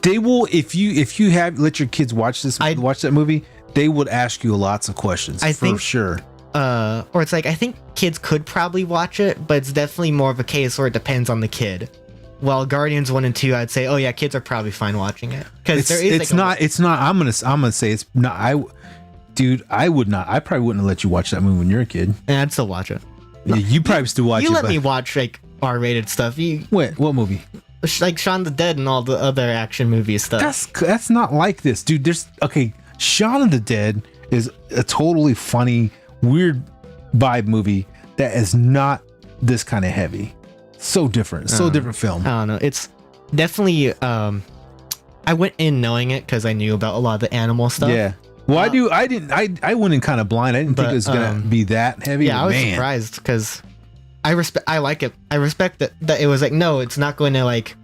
They will if you have let your kids watch that movie, they would ask you lots of questions. I for think- sure. or it's like I think kids could probably watch it, but it's definitely more of a case where it depends on the kid. While Guardians 1 and 2, I'd say, oh yeah, kids are probably fine watching it because there is. It's not. I'm gonna say it's not. I would not. I probably wouldn't have let you watch that movie when you're a kid. And I'd still watch it. Yeah, you probably still watch it. You let but- me watch like R-rated stuff. What movie? Like Shaun the Dead and all the other action movie stuff. That's not like this, dude. Shaun of the Dead is a totally funny, weird vibe movie that is not this kind of heavy. So different. So different film. I don't know. It's definitely. I went in knowing it because I knew about a lot of the animal stuff. Yeah. Well, I went in kind of blind. I didn't think it was gonna be that heavy. Yeah, I was man. surprised because I like it. I respect that it was like, no, it's not going to like.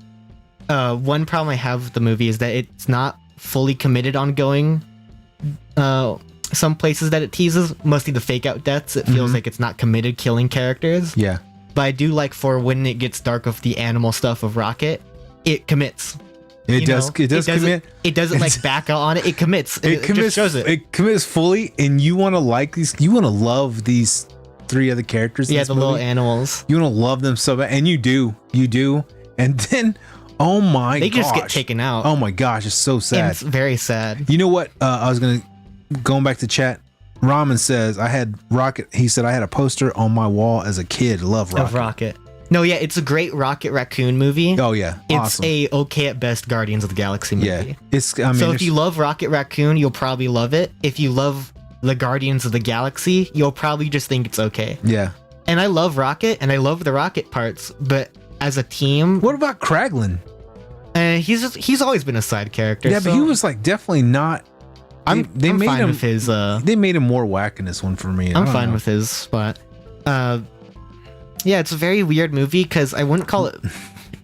One problem I have with the movie is that it's not fully committed on going. Some places that it teases, mostly the fake out deaths. It feels like it's not committed killing characters. Yeah. But I do like for when it gets dark with the animal stuff of Rocket, it commits. It does commit. It doesn't like back out on it. It commits. It commits. just shows it. It commits fully, and you want to like these. You want to love these 3 other characters. In Yeah, this the movie. little animals. You want to love them so bad, and you do, and then, oh my, They gosh. just get taken out. Oh my gosh, it's so And sad. it's very sad. You know what? I was going back to chat. Ramen says I had Rocket. He said I had a poster on my wall as a kid. Love Rocket. Of Rocket. No, yeah, it's a great Rocket Raccoon movie. Oh yeah, It's awesome. a okay at best Guardians of the Galaxy movie. Yeah, it's. I mean, So if there's- you love Rocket Raccoon, you'll probably love it. If you love the Guardians of the Galaxy, you'll probably just think it's okay. yeah. And I love Rocket, and I love the Rocket parts, but as a team, What about Kraglin? he's always been a side character. Yeah, but he was like definitely not. I'm made fine him. with his. They made him more whack in this one for me. I I'm don't fine know. with his spot. Yeah, it's a very weird movie because I wouldn't call it.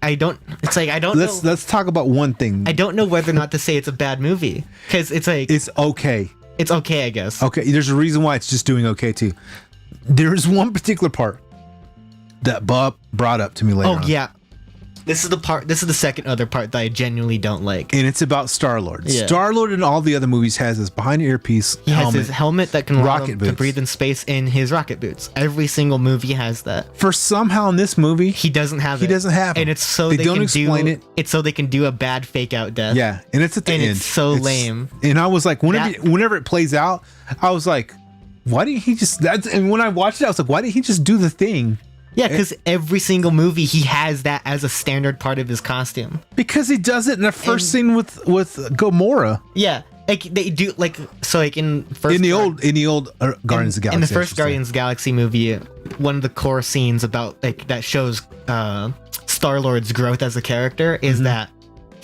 I don't. It's like I don't know. Let's talk about one thing. I don't know whether or not to say it's a bad movie because it's like It's okay. it's okay, I guess. Okay, there's a reason why it's just doing okay too. There's one particular part that Bob brought up to me later. Oh on, yeah, this is the second other part that I genuinely don't like. and it's about Star-Lord. Yeah. Star-Lord in all the other movies has his behind the earpiece He has helmet. his helmet that can allow rocket him to boots. breathe in space in his rocket boots. Every single movie has that. For somehow in this movie, He doesn't have He it. doesn't have and it. it's so They they don't can explain do it. It's so they can do a bad fake out death. yeah, and it's at the And end. it's so lame. And I was like, That- whenever it plays out, I was like, why didn't he just? And when I watched it, I was like, why didn't he just do the thing? Yeah, because every single movie he has that as a standard part of his costume. Because he does it in the first scene with Gamora Yeah, like they do like so like in first in the old Guardians of the Galaxy. in the I should first say. Guardians of the Galaxy movie, one of the core scenes about like that shows Star-Lord's growth as a character is Mm-hmm. that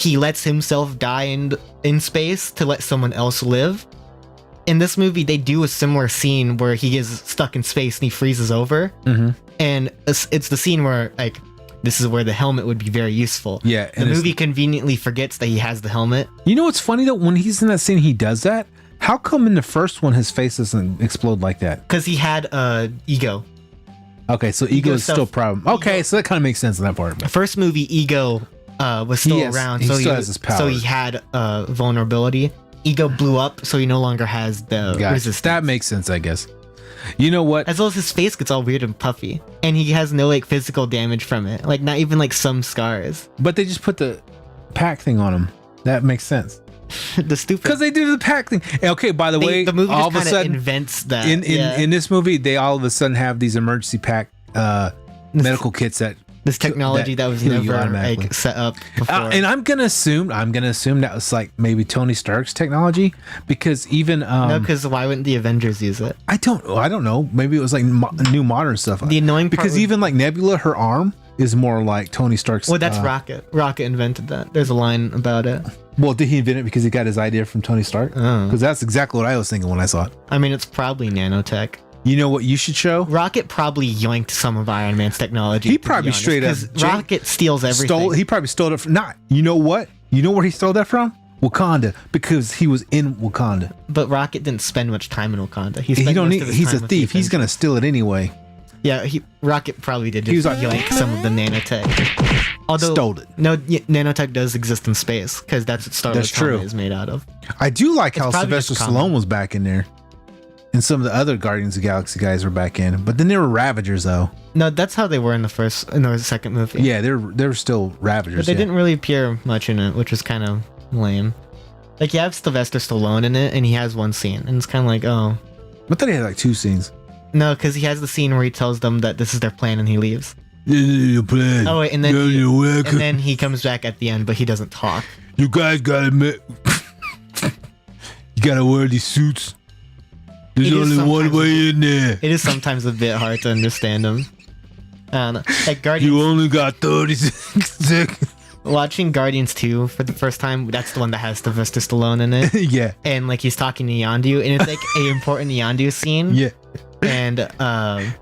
he lets himself die in space to let someone else live. In this movie, they do a similar scene where he is stuck in space and he freezes over. Mm-hmm. And it's the scene where, like, this is where the helmet would be very useful. Yeah. The movie conveniently forgets that he has the helmet. You know what's funny though? When he's in that scene, he does that. How come in the first one his face doesn't explode like that? Because he had ego. Okay, so ego is still a problem. Okay, so that kind of makes sense in that part. First movie, ego was still around, he so still has his power. So he had vulnerability. Ego blew up, so he no longer has the resistance. That makes sense, I guess. You know what? As well as his face gets all weird and puffy, and he has no like physical damage from it, like not even like some scars. But they just put the pack thing on him. That makes sense. The stupid, because they do the pack thing. Okay, by the way, the movie all just of a sudden invents that in this movie, they all of a sudden have these emergency pack medical kits that. This technology that was never like set up before. And I'm gonna assume that was like maybe Tony Stark's technology, because even no, because why wouldn't the Avengers use it? I don't know. Maybe it was like new modern stuff. The annoying part because even like Nebula, her arm is more like Tony Stark's. Well, that's Rocket. Rocket invented that. There's a line about it. Well, did he invent it because he got his idea from Tony Stark? Because that's exactly what I was thinking when I saw it. I mean, it's probably nanotech. You know what you should show? Rocket probably yoinked some of Iron Man's technology. He probably straight up. Because Rocket steals everything. He probably stole it from. You know what? You know where he stole that from? Wakanda, because he was in Wakanda. But Rocket didn't spend much time in Wakanda. He's a thief. He's gonna steal it anyway. Yeah, Rocket probably did just yoink some of the nanotech. Although stole it. No, nanotech does exist in space because that's what Star Wars is made out of. I do like how Sylvester Stallone was back in there. And some of the other Guardians of the Galaxy guys were back in, but then they were Ravagers though. No, that's how they were in the second movie. Yeah, they're still Ravagers. But they didn't really appear much in it, which was kind of lame. Like you have Sylvester Stallone in it, and he has one scene, and it's kind of like, oh. I thought he had like two scenes. No, because he has the scene where he tells them that this is their plan, and he leaves. This is your plan. Oh wait, and then he comes back at the end, but he doesn't talk. You guys gotta admit, you gotta wear these suits. There's only one way in there. It is sometimes a bit hard to understand him. Like Guardians. You only got 36 seconds. Watching Guardians 2 for the first time, that's the one that has Sylvester Stallone in it. Yeah. And like he's talking to Yondu, and it's like an important Yondu scene. Yeah. And I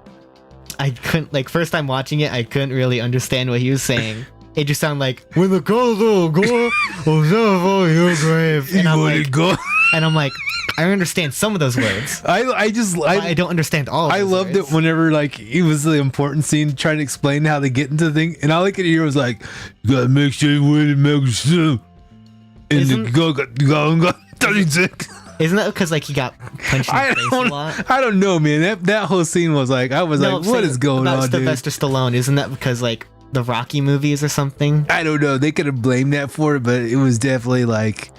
couldn't, like, first time watching it, I couldn't really understand what he was saying. It just sounded like, when the girls all go, over your grave. And I'm like, I understand some of those words. I don't understand all of those loved words. it whenever like it was the important scene trying to explain how they get into the thing, and all I could hear was like, you gotta make sure you win and make sure. And the girl got 36. Isn't that because like he got punched in the face a lot? I don't know, man. That whole scene was like, what is going on, dude? Sylvester Stallone, isn't that because like the Rocky movies or something? I don't know. They could have blamed that for it, but it was definitely like,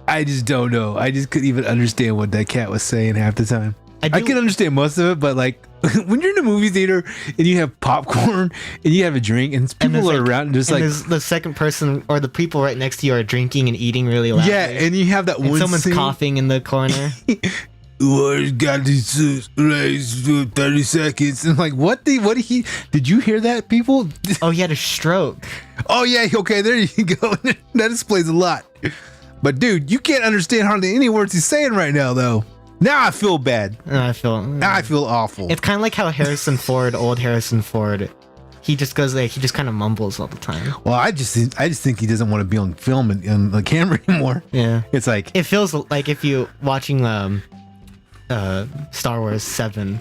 I just don't know. I just couldn't even understand what that cat was saying half the time. I can understand most of it, but like when you're in a movie theater and you have popcorn and you have a drink and people are around and just like the second person or the people right next to you are drinking and eating really loud. Yeah, and you have that one someone's coughing in the corner. Got these 30 seconds. And like, did you hear that, people? Oh, he had a stroke. Oh yeah, okay, there you go. That explains a lot. But dude, you can't understand hardly any words he's saying right now, though. Now I feel bad. I feel awful. It's kind of like how old Harrison Ford, he just goes like, he just kind of mumbles all the time. Well, I just think he doesn't want to be on film and on the camera anymore. Yeah, it's like, it feels like if you watching Star Wars 7,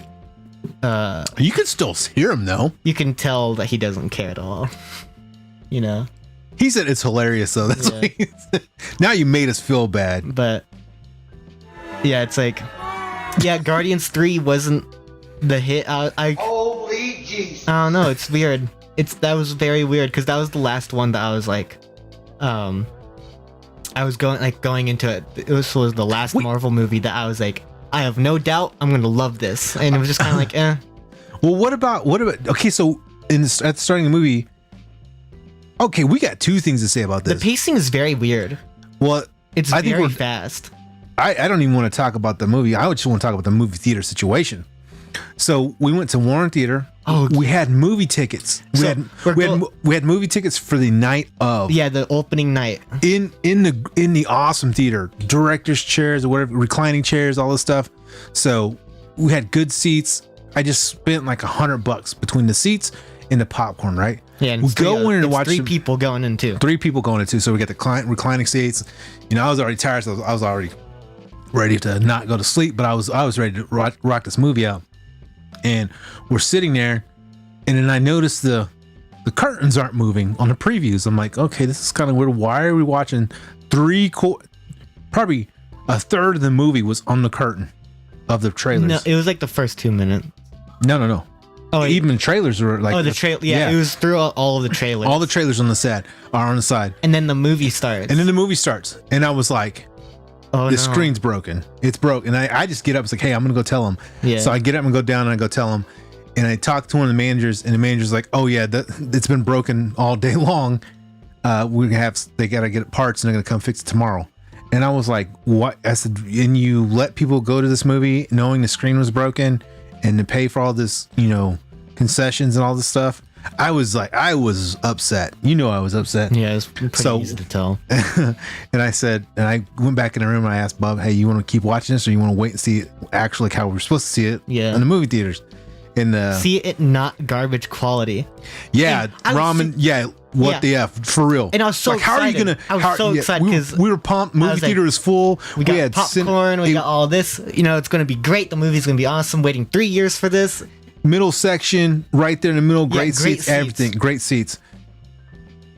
you can still hear him though. You can tell that he doesn't care at all. You know. He said it's hilarious though. That's what he said. Now you made us feel bad. But yeah, it's like, yeah, Guardians 3 wasn't the hit. Holy Jesus. I don't know. It's weird. That was very weird because that was the last one that I was like, I was going into it. This was the last Marvel movie that I was like, I have no doubt I'm gonna love this, and it was just kind of like, eh. Well, what about? Okay, so at the starting of the movie. Okay, we got two things to say about this. The pacing is very weird. Well, it's very fast. I don't even want to talk about the movie. I just want to talk about the movie theater situation. So we went to Warren Theater. Oh, we had movie tickets. We had movie tickets for the night of. Yeah, the opening night. In the awesome theater, director's chairs or whatever, reclining chairs, all this stuff. So we had good seats. I just spent like $100 between the seats and the popcorn, right? Yeah, and we go in and watch three people going in too. 3 people going in too. So we got the reclining seats. You know, I was already tired, so I was already ready to not go to sleep, but I was ready to rock this movie out. And we're sitting there, and then I noticed the curtains aren't moving on the previews. I'm like, okay, this is kind of weird. Why are we watching probably a third of the movie was on the curtain of the trailers? No, it was like the first 2 minutes. No. Oh, even trailers were like. Oh, the trailer. Yeah, it was through all of the trailers. All the trailers on the set are on the side, and then the movie starts. And I was like, oh, the screen's broken. It's broke. And I just get up. It's like, hey, I'm going to go tell him. Yeah. So I get up and go down and I go tell him. And I talked to one of the managers, and the manager's like, oh, yeah, it's been broken all day long. They got to get parts and they're going to come fix it tomorrow. And I was like, what? I said, and you let people go to this movie knowing the screen was broken and to pay for all this, you know, concessions and all this stuff? I was upset. You know, I was upset. Yeah, it was pretty easy to tell. And I said, and I went back in the room and I asked Bob, hey, you want to keep watching this or you want to wait and see it actually like how we're supposed to see it in the movie theaters? And see it not garbage quality. Yeah, ramen. The F for real. And I was so like, excited. How are you gonna? I was so excited because we were pumped. Movie theater was full. We got popcorn. We got all this. You know, it's gonna be great. The movie's gonna be awesome. Waiting 3 years for this. Middle section, right there in the middle. Great seats. Everything. Great seats.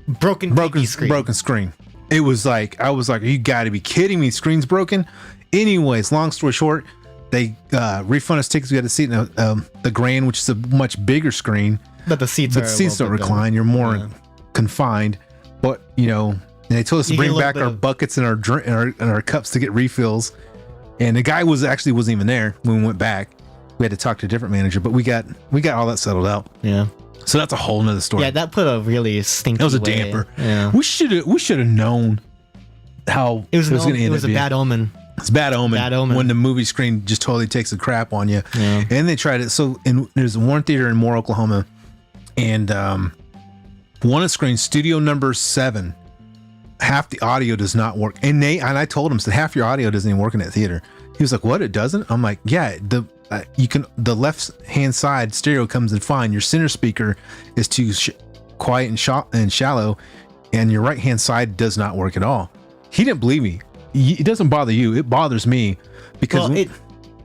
Broken screen. It was like I was like, you got to be kidding me! Screen's broken. Anyways, long story short, they refund us tickets. We had a seat in the Grand, which is a much bigger screen. But the seats don't recline. You're more confined. But you know, and they told us to bring back our buckets and our cups to get refills. And the guy wasn't even there when we went back. We had to talk to a different manager, but we got all that settled out. Yeah. So that's a whole nother story. Yeah, that put a really stinky. That was a damper. Yeah. We should have known how it was going to end up. It was a bad omen. It's bad omen when the movie screen just totally takes a crap on you. Yeah. And they tried it. So there's a Warren Theater in Moore, Oklahoma, and one of the screens, studio number 7, half the audio does not work. And I told him, said half your audio doesn't even work in that theater. He was like, "What? It doesn't?" I'm like, "Yeah, the left hand side stereo comes in fine. Your center speaker is too quiet and shallow, and your right hand side does not work at all." He didn't believe me. It doesn't bother you. It bothers me because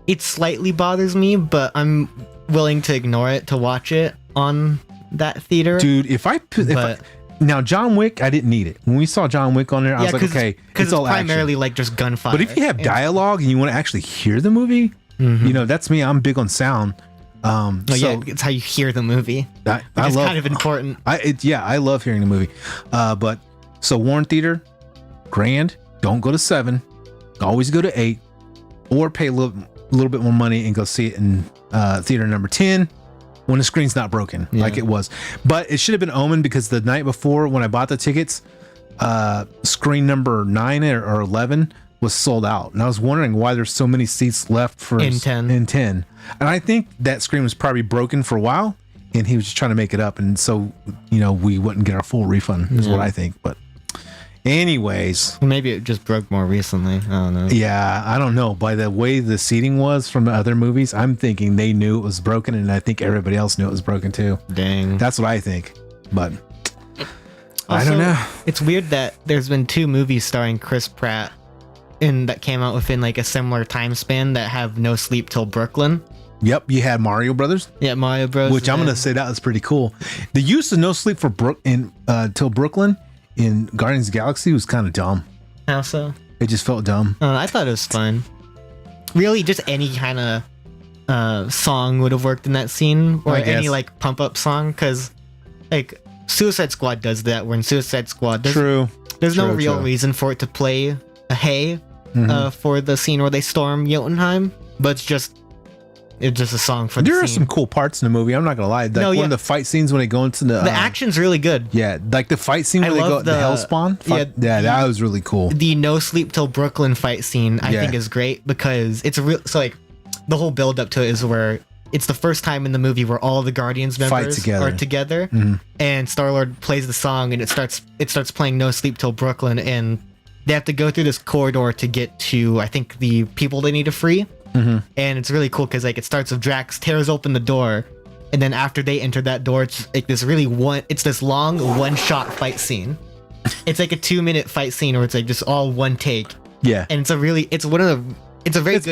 it slightly bothers me, but I'm willing to ignore it to watch it on that theater. Dude, now John Wick, I didn't need it. When we saw John Wick on there, I was like, okay, because it's all primarily action. like just gunfire. But if you have dialogue and you want to actually hear the movie, you know, that's me. I'm big on sound. It's how you hear the movie. It's kind of important. I love hearing the movie. But so Warren Theater, Grand, don't go to 7, always go to 8, or pay a little bit more money and go see it in theater number 10 when the screen's not broken like it was. But it should have been Omen because the night before when I bought the tickets, screen number 9 or 11 was sold out, and I was wondering why there's so many seats left for in 10. And I think that screen was probably broken for a while, and he was just trying to make it up, and so you know we wouldn't get our full refund is what I think. But anyways, maybe it just broke more recently. I don't know. Yeah, I don't know. By the way the seating was from the other movies, I'm thinking they knew it was broken, and I think everybody else knew it was broken too. Dang, that's what I think. But also, I don't know. It's weird that there's been 2 movies starring Chris Pratt that came out within like a similar time span that have No Sleep Till Brooklyn. Yep, you had Mario Brothers. Yeah, Mario Bros. Which I'm gonna say that was pretty cool. The use of No Sleep for Till Brooklyn in Guardians of the Galaxy was kind of dumb. How so? It just felt dumb. I thought it was fun. Really, just any kind of song would have worked in that scene, or any like pump up song, because like Suicide Squad does that. Where in Suicide Squad, there's no real reason for it to play a Hey for the scene where they storm Jotunheim, but it's just a song for the scene. There are some cool parts in the movie. I'm not gonna lie. Like one of the fight scenes when they go into the action's really good. Yeah, like the fight scene where they go the Hellspawn. That was really cool. The No Sleep Till Brooklyn fight scene I think is great because it's so like the whole build up to it is where it's the first time in the movie where all the Guardians members together. are together, and Star-Lord plays the song, and it starts playing No Sleep Till Brooklyn, and they have to go through this corridor to get to, I think, the people they need to free. And it's really cool because like it starts with Drax tears open the door, and then after they enter that door, it's like this this long one-shot fight scene. It's like a 2-minute fight scene where it's like just all one take, Yeah. and it's a very good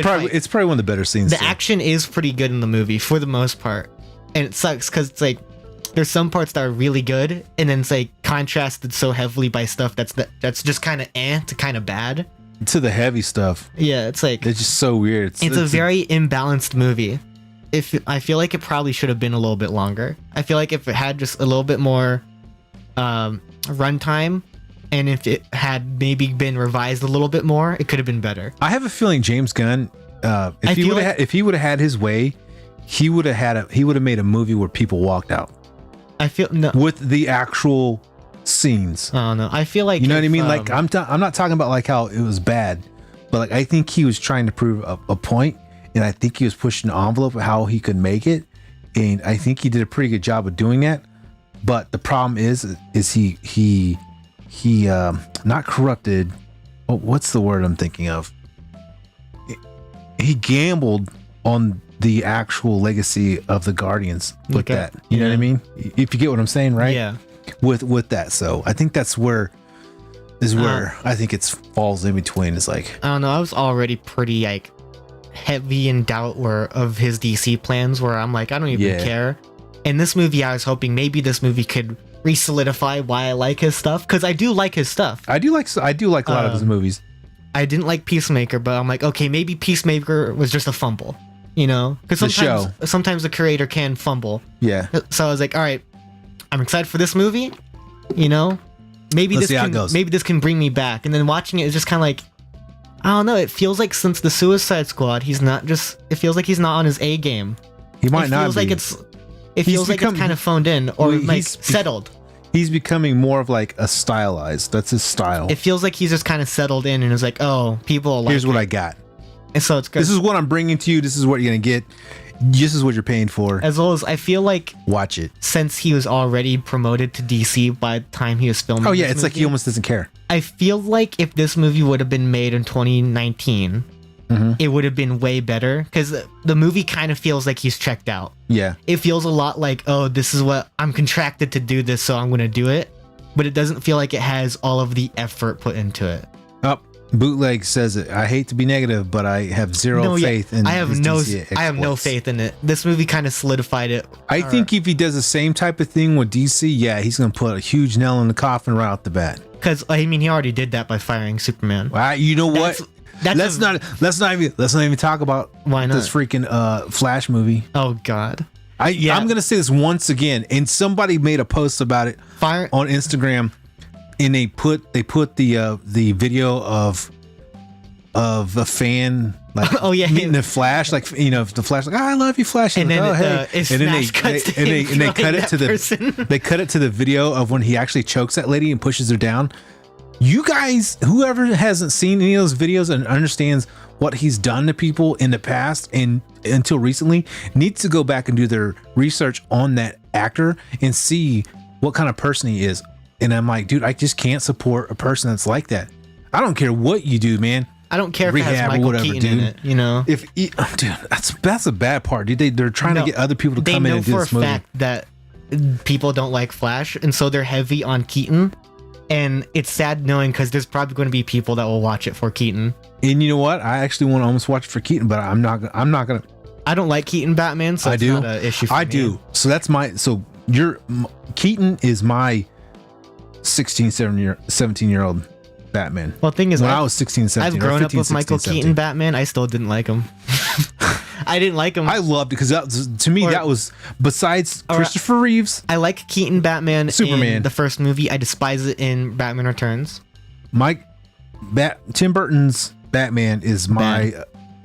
fight. It's probably one of the better scenes. The too. action is pretty good in the movie for the most part, and it sucks because it's like there's some parts that are really good, and then it's like contrasted so heavily by stuff that's just kind of to kind of bad. to the heavy stuff. Yeah, it's like It's just so weird. it's a very imbalanced movie. I feel like it probably should have been a little bit longer. I feel like if it had just a little bit more runtime, and if it had maybe been revised a little bit more, it could have been better. I have a feeling James Gunn, if he would have had his way, he would have made a movie where people walked out I feel no. with the actual scenes. I don't know. I feel like You know what I mean? Like I'm not talking about like how it was bad, but like I think he was trying to prove a point, and I think he was pushing the envelope of how he could make it, and I think he did a pretty good job of doing that. But the problem is he not corrupted. What's the word I'm thinking of? He gambled on the actual legacy of the Guardians with Okay. that. You know what I mean? If you get what I'm saying, right? Yeah. With that. So I think that's where I think it falls in between. It's like, I don't know. I was already pretty like heavy in doubt of his DC plans, where I'm like, I don't even Yeah. care. In this movie, I was hoping maybe this movie could re-solidify why I like his stuff, because I do like his stuff. I do like a lot of his movies. I didn't like Peacemaker, but I'm like, okay, maybe Peacemaker was just a fumble, you know? Because sometimes the creator can fumble. Yeah. So I was like, all right, I'm excited for this movie, you know? Maybe Let's see how it goes. maybe this can bring me back. And then watching it is just kind of like, I don't know. It feels like since the Suicide Squad, it feels like he's not on his A game. He might It not feels be. like it's kind of phoned in or Well, like settled. He's becoming more of like a stylized. That's his style. It feels like he's just kind of settled in and is like, oh, people like Here's what it. I got. And so it's good. This is what I'm bringing to you. This is what you're gonna get. This is what you're paying for. As well as I feel like Watch it. since he was already promoted to DC by the time he was filming. Oh yeah, this it's like he movie, almost doesn't care. I feel like if this movie would have been made in 2019, Mm-hmm. it would have been way better, because the movie kind of feels like he's checked out. Yeah. It feels a lot like, oh, this is what I'm contracted to do this, so I'm going to do it. But it doesn't feel like it has all of the effort put into it. Up. Bootleg says it. I hate to be negative, but I have zero faith in I have his no DC I have no exploits. faith in it. This movie kind of solidified it. I think if he does the same type of thing with DC, yeah, he's gonna put a huge nail in the coffin right off the bat. Because I mean, he already did that by firing Superman. You know what? That's Let's not even talk about Why not? this freaking Flash movie. Oh God. I'm gonna say this once again, and somebody made a post about it Fire. on Instagram, and they put the video of a fan like Oh, yeah. meeting the Flash, like, you know, the Flash like, I love you, Flash, And like, then oh, it and then smash cuts to him they cut killing it to that the person. they cut it to the video of when he actually chokes that lady and pushes her down. You guys, whoever hasn't seen any of those videos and understands what he's done to people in the past and until recently, needs to go back and do their research on that actor and see what kind of person he is. And I'm like, dude, I just can't support a person that's like that. I don't care what you do, man. I don't care if it has Rehab or Michael whatever, Keaton in dude. it, you know? Dude, that's a bad part, dude. They're trying to No, get other people to come in and do this They know for movie. a fact that people don't like Flash, and so they're heavy on Keaton. And it's sad knowing, because there's probably going to be people that will watch it for Keaton. And you know what? I actually want to almost watch it for Keaton, but I'm not gonna. I don't like Keaton Batman, so I it's do. not an issue for I me. do. So that's Keaton is my 17-year-old Batman. Well, the thing is, When I was 16, 17, I've or grown 15, up with Michael 16, Keaton 17. Batman. I still didn't like him. I didn't like him. I loved it because to me, that was, besides Christopher Reeves, I like Keaton Batman Superman. in the first movie. I despise it in Batman Returns. Tim Burton's Batman is my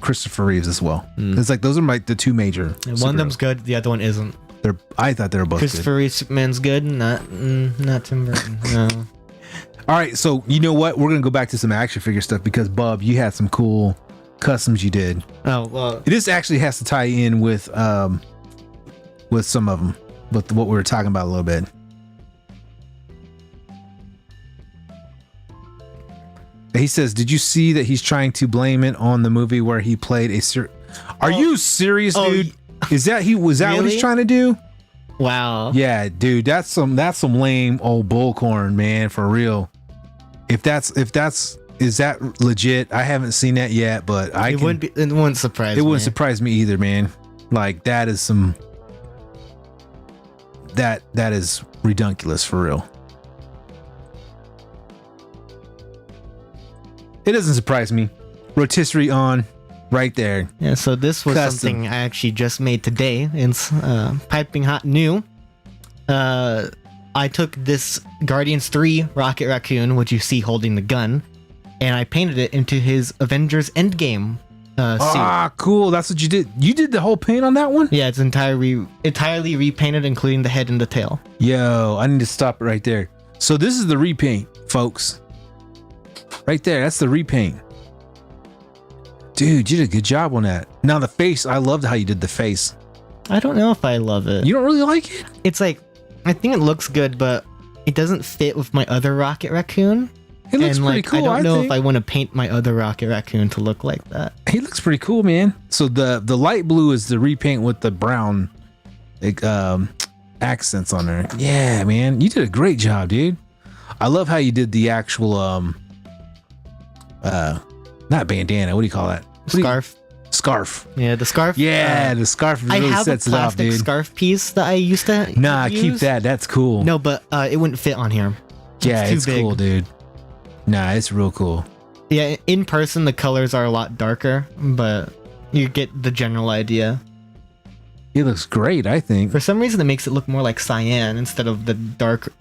Christopher Reeves as well. It's like those are the two major. One of them's superheroes. good. The other one isn't. I thought they were both Christopher Reeves Superman's good. Not Tim Burton. No. good. All right, so you know what? We're gonna go back to some action figure stuff because Bub, you had some cool customs you did. Oh well, This actually has to tie in with some of them, with what we were talking about a little bit. He says, "Did you see that he's trying to blame it on the movie where he played a Are you serious, dude? Is that was that what Really? he's trying to do? wow. Yeah, dude, that's some lame old bullcorn, man, for real. If that's is that legit? I haven't seen that yet, but It wouldn't surprise it me. wouldn't surprise me either, man. Like that is some that is redunculous for real. It doesn't surprise me. Rotisserie on right there. Yeah, so this was Custom. something I actually just made today. It's piping hot new. I took this Guardians 3 Rocket Raccoon, which you see holding the gun, and I painted it into his Avengers Endgame suit. Ah, cool. That's what you did. You did the whole paint on that one? Yeah, it's entirely repainted, including the head and the tail. Yo, I need to stop it right there. So this is the repaint, folks. Right there, that's the repaint. Dude, you did a good job on that. Now the face, I loved how you did the face. I don't know if I love it. You don't really like it? It's like, I think it looks good, but it doesn't fit with my other Rocket Raccoon. It looks and pretty like, cool. I don't know think. if I want to paint my other Rocket Raccoon to look like that. He looks pretty cool, man. So the light blue is the repaint with the brown accents on there. Yeah, man, you did a great job, dude. I love how you did the actual not bandana. What do you call that? Scarf. Scarf. Yeah, the scarf. Yeah, the scarf I really have a sets it off, plastic dude. scarf piece that I used to Nah, use. keep that. That's cool. No, but it wouldn't fit on here. yeah, too it's big. cool, dude. Nah, it's real cool. Yeah, in person the colors are a lot darker, but you get the general idea. It looks great, I think. For some reason, it makes it look more like cyan instead of the dark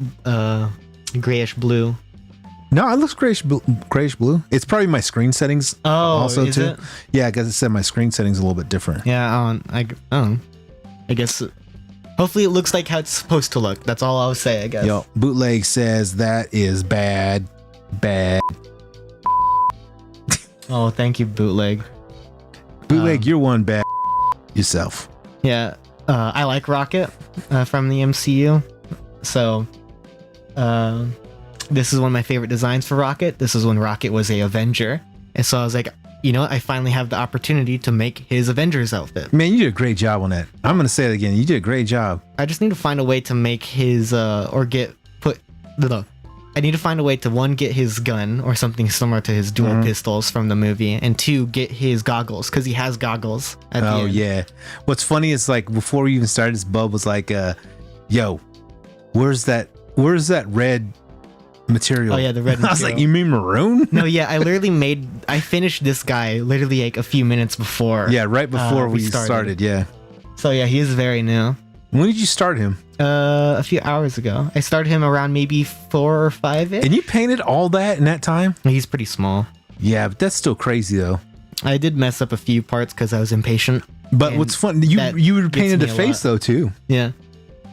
grayish blue. No, it looks grayish blue. It's probably my screen settings. Oh, also is too. it? Yeah, because it said my screen settings a little bit different. Yeah, I don't know. I guess. Hopefully, it looks like how it's supposed to look. That's all I'll say. I guess. Yo, Bootleg says that is bad. Oh, thank you, Bootleg. Bootleg, you're one bad yourself. Yeah, I like Rocket from the MCU. So, this is one of my favorite designs for Rocket. This is when Rocket was a Avenger. And so I was like, you know what? I finally have the opportunity to make his Avengers outfit. Man, you did a great job on that. I'm going to say it again. You did a great job. I just need to find a way to make his, I need to find a way to, one, get his gun or something similar to his dual pistols from the movie, and two, get his goggles, because he has goggles at the Oh, end. yeah. What's funny is like before we even started this, Bub was like, yo, where's that red material? Oh, yeah, the red I was material. like, you mean maroon? No, yeah, I finished this guy literally like a few minutes before. Yeah, right before we started. Yeah. So yeah, he is very new. When did you start him? A few hours ago. I started him around maybe 4 or 5 ish. And you painted all that in that time? He's pretty small. Yeah, but that's still crazy though. I did mess up a few parts because I was impatient. But And what's fun, you that painted gets the me a face lot. though too. Yeah.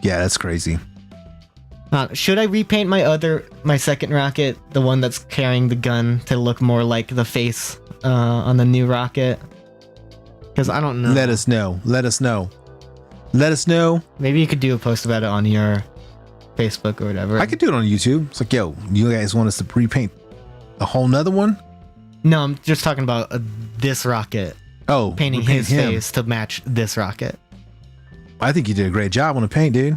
Yeah, that's crazy. Should I repaint my second rocket, the one that's carrying the gun, to look more like the face on the new rocket? Because I don't know. Let us know. Let us know. Let us know. Maybe you could do a post about it on your Facebook or whatever. I could do it on YouTube. It's like, yo, you guys want us to repaint a whole nother one? No, I'm just talking about this rocket. Oh, Painting repaint his him. face to match this rocket. I think you did a great job on the paint, dude.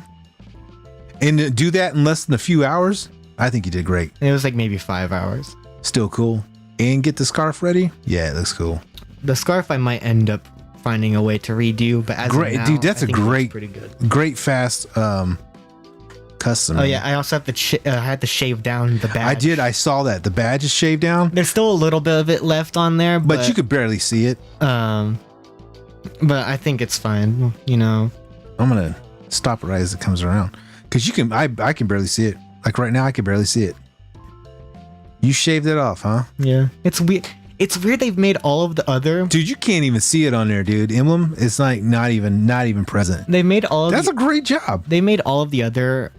And to do that in less than a few hours, I think you did great. It was like maybe 5 hours. Still cool. And get the scarf ready? Yeah, it looks cool. The scarf I might end up finding a way to redo, but as of Great, now, dude, that's I a think it looks great- pretty good. Great, fast custom. Oh yeah, I also have to I had to shave down the badge. I did. I saw that. The badge is shaved down, There's still a little bit of it left on there, but you could barely see it. but I think it's fine. You know, I'm going to stop it right as it comes around. Because you can, I can barely see it. Like right now, I can barely see it. You shaved it off, huh? yeah, it's weird. It's weird they've made all of the other. Dude, you can't even see it on there, dude. Emblem, it's like not even present. They made all. That's of a great job. They made all of the other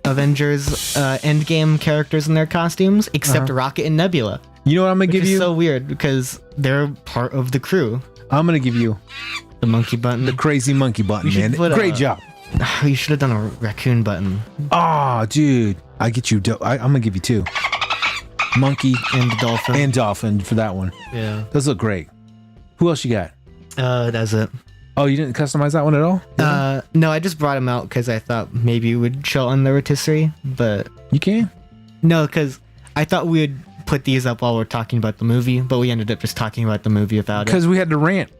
Avengers Endgame characters in their costumes except Rocket and Nebula. You know what I'm gonna Which give is you? so weird because they're part of the crew. I'm gonna give you The monkey button. the crazy monkey button, We should man. put Great a- job. You should have done a raccoon button Oh, dude, I get you. I'm gonna give you 2. Monkey and the dolphin. and dolphin for that one. yeah. Those look great. Who else you got? That's it. Oh, you didn't customize that one at all? No, I just brought him out because I thought maybe it would show on the rotisserie, but You can. no, because I thought we would put these up while we're talking about the movie, but we ended up just talking about the movie without it. Because we had to rant.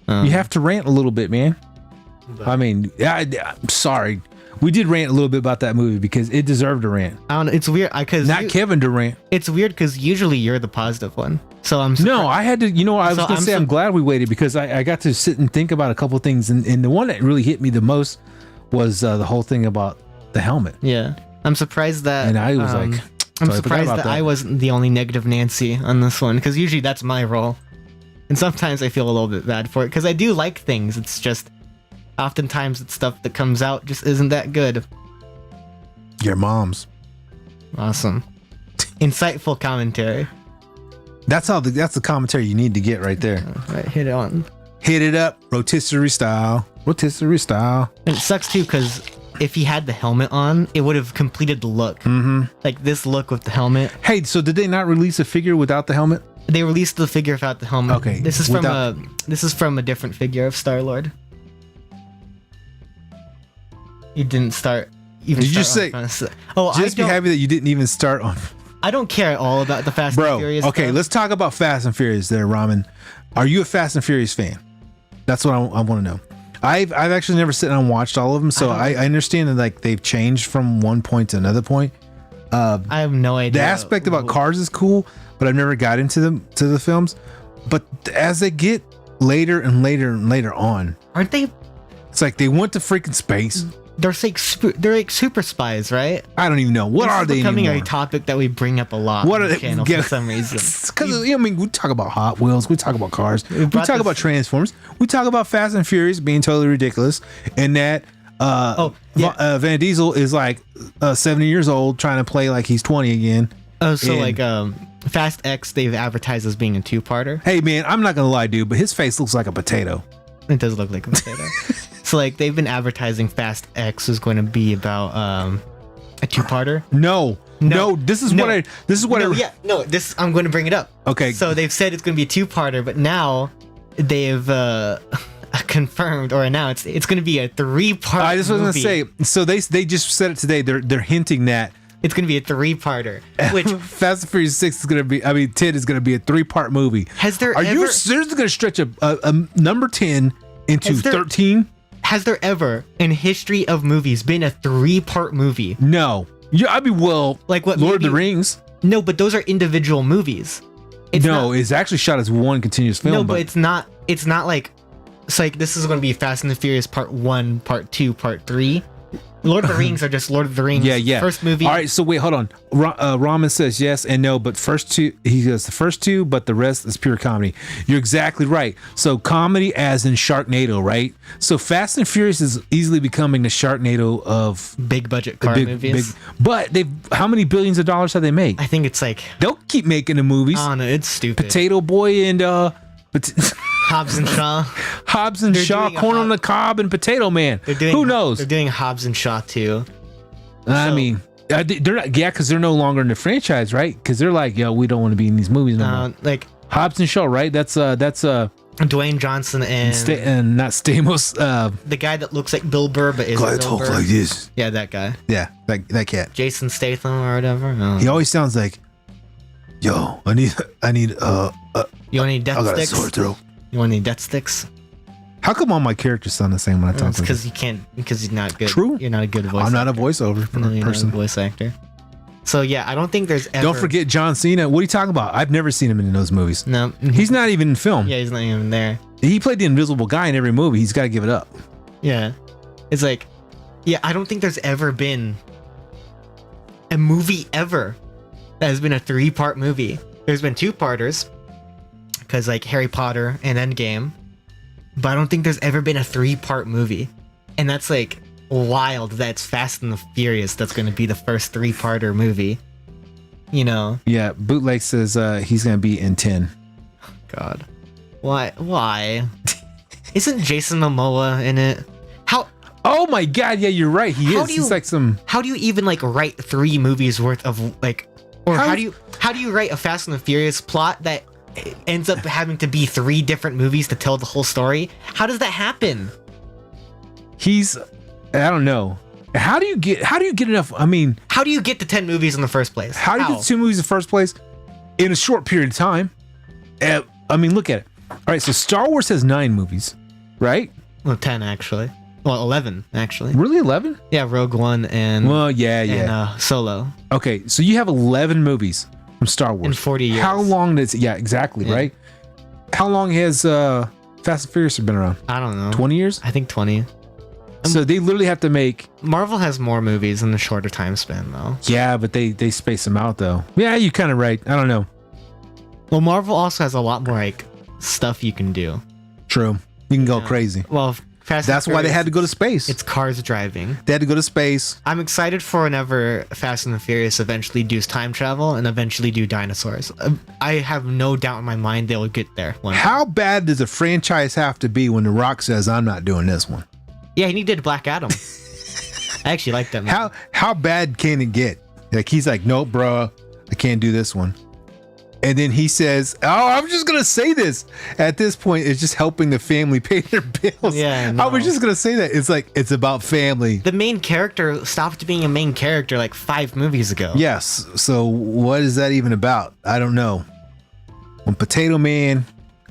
Um, You have to rant a little bit, man. I mean, I'm sorry. We did rant a little bit about that movie because it deserved a rant. I don't know. It's weird because Not Kevin Durant. it's weird because usually you're the positive one, so I'm No, I had to. You know, I was So gonna I'm say so- I'm glad we waited because I got to sit and think about a couple things, and the one that really hit me the most was the whole thing about the helmet. Yeah, I'm surprised that. And I was like, I'm so I forgot surprised about that that. I wasn't the only negative Nancy on this one because usually that's my role, and sometimes I feel a little bit bad for it because I do like things. It's just oftentimes it's stuff that comes out just isn't that good. Your mom's. Awesome, insightful commentary. That's the commentary you need to get right there. Right, hit it on. Hit it up, rotisserie style. Rotisserie style. And it sucks too because if he had the helmet on, it would have completed the look. Mm-hmm. Like this look with the helmet. Hey, so did they not release a figure without the helmet? They released the figure without the helmet. Okay, This is without- from a different figure of Star-Lord. You didn't start even. Did you start Oh, Just be happy that you didn't even start on. I don't care at all about the Fast and Bro, Furious. okay, stuff. let's talk about Fast and Furious there, Ramen. Are you a Fast and Furious fan? That's what I want to know. I've actually never sat down and watched all of them, so I understand that like they've changed from one point to another point. I have no idea. The aspect about cars is cool, but I've never got into the films. But as they get later and later and later on, Aren't they? it's like they went to freaking space. They're like super spies, right? I don't even know what This are is they becoming anymore. a topic that we bring up a lot. What on are the they? channel for some reason? Because I mean, we talk about Hot Wheels, we talk about cars, we brought talk this- about Transformers, we talk about Fast and Furious being totally ridiculous, and that Van Diesel is like 70 years old trying to play like he's 20 again. Oh, so And- like Fast X, they've advertised as being a two-parter. Hey man, I'm not gonna lie, dude, but his face looks like a potato. It does look like a potato. So like they've been advertising Fast X is going to be about a two-parter. No, this is No. what This I'm going to bring it up. Okay. So they've said it's going to be a two-parter, but now they've confirmed or announced it's going to be a three-part. I just was gonna movie. say. So they just said it today. They're hinting that It's going to be a three-parter. Which Fast and Furious 6 is gonna be. I mean, 10 is gonna be a 3-part movie. Has there Are you ever- seriously gonna stretch a number 10 into Has there- 13? has there ever in history of movies been a three-part movie? No. Yeah, I mean, well, Like what? Lord of the maybe- Rings. No, but those are individual movies. It's No, not- it's actually shot as one continuous film. no, but it's not. It's not like. It's like this is going to be Fast and the Furious Part 1, Part 2, Part 3. Lord of the Rings are just Lord of the Rings. yeah. First movie. All right, so wait, hold on. Ramen says yes and no, but first two. He goes the first two, but the rest is pure comedy. You're exactly right. So comedy, as in Sharknado, right? So Fast and Furious is easily becoming the Sharknado of Big budget car movies. But they've how many billions of dollars have they made? I think it's like. They'll keep making the movies. I don't know. It's stupid. Potato Boy and Hobbs and Shaw. Hobbs and They're Shaw, doing a Corn Hob- on the Cob, and Potato Man. They're doing. Who knows? They're doing Hobbs and Shaw too. I so- mean, they're not. Yeah, because they're no longer in the franchise, right? Because they're like, yo, we don't want to be in these movies no more. Like Hobbs and Shaw, right? That's Dwayne Johnson and not Stamos. the guy that looks like Bill Burr but isn't Bill Burr. this. Yeah, that guy. Yeah, that cat. Jason Statham or whatever. No. He always sounds like, yo, I need You want any death I got a sticks? sore throat. You want any death sticks? How come all my characters sound the same when I talk? It's Like because you can't. Because you're not good. True. You're not a good voice. I'm not a voiceover No, you're person. not a voice actor. So yeah, I don't think there's ever. Don't forget John Cena. What are you talking about? I've never seen him in those movies. No, He's not even in film. yeah, he's not even there. He played the invisible guy in every movie. He's got to give it up. Yeah, it's like, yeah, I don't think there's ever been a movie ever that has been a 3-part movie. There's been 2-parters, because like Harry Potter and Endgame, but I don't think there's ever been a 3-part movie, and that's like wild. That's Fast and the Furious. That's going to be the first 3-parter movie. you know. Yeah, Bootleg says he's gonna be in 10. God, why? Isn't Jason Momoa in it? How Oh my god, yeah, you're right. He How is. do He's you- like some. how do you even like write 3 movies worth of like, or How- how do you write a Fast and the Furious plot that ends up having to be 3 different movies to tell the whole story? How does that happen? He's. I don't know. How do you get enough? I mean, How do you get to 10 movies in the first place? how do you get 2 movies in the first place in a short period of time? I mean, look at it. All right, so Star Wars has 9 movies, right? Well, 10 actually. Well, 11 actually. Really, 11? Yeah, Rogue One and Well, yeah. and Solo. Okay, so you have 11 movies from Star Wars In 40 years. How long does? Yeah, exactly. Yeah. Right. How long has Fast and Furious been around? I don't know. 20 years. I think 20. So they literally have to make. Marvel has more movies in a shorter time span though. Yeah, but they space them out though. Yeah, you're kind of right. I don't know. Well, Marvel also has a lot more like stuff you can do. True. You can go Yeah. crazy. Well, Fast and That's why they Furious, had to go to space. It's cars driving. They had to go to space. I'm excited for whenever Fast and the Furious eventually do time travel and eventually do dinosaurs. I have no doubt in my mind they will get there. One day. How bad does a franchise have to be when The Rock says, "I'm not doing this one"? Yeah, he did Black Adam. I actually like that movie. How bad can it get? Like he's like, "Nope, bro, I can't do this one." And then he says, "Oh, I'm just gonna say this." At this point, it's just helping the family pay their bills. Yeah, I was no. just gonna say that. It's like it's about family. The main character stopped being a main character like 5 movies ago. Yes. So what is that even about? I don't know. When Potato Man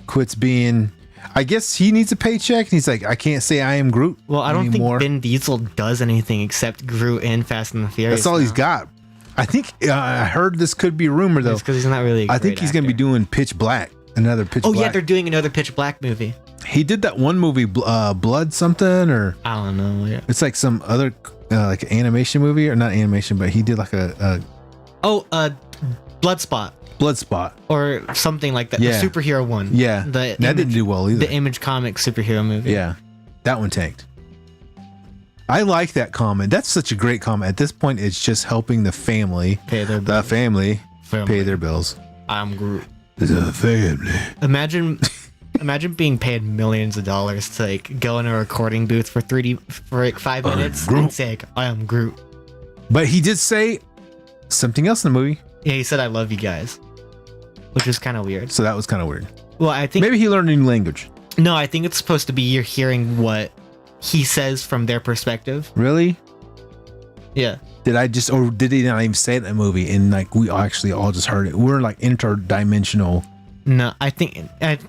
quits being, I guess he needs a paycheck. And he's like, I can't say I am Groot. Well, I don't anymore. think Vin Diesel does anything except Groot in Fast and the Furious. That's all he's now. got. I think I heard this could be a rumor though. It's because he's not really. I I think he's gonna be doing Pitch Black, another Pitch Oh Black. yeah, they're doing another Pitch Black movie. He did that one movie, Blood something, or I don't know. Yeah. it's like some other like animation movie, or not animation, but he did like a Oh, Bloodspot Bloodspot. or something like that. Yeah. The superhero one. Yeah, The that didn't Image- do well either. The Image Comics superhero movie. Yeah, that one tanked. I like that comment. That's such a great comment. At this point, it's just helping the family, Pay their the bills. family, Family. pay their bills. I'm Groot. The family. Imagine being paid millions of dollars to like go in a recording booth for like 5 minutes Groot. and say like, I am Groot. But he did say something else in the movie, Yeah, he said I love you guys, which is kind of weird. so that was kind of weird. Well, I think Maybe he learned a new language. no, I think it's supposed to be you're hearing what he says from their perspective. Really? Yeah. Did I just, or did he not even say it in the movie? And like we actually all just heard it. We're like interdimensional. No, I'm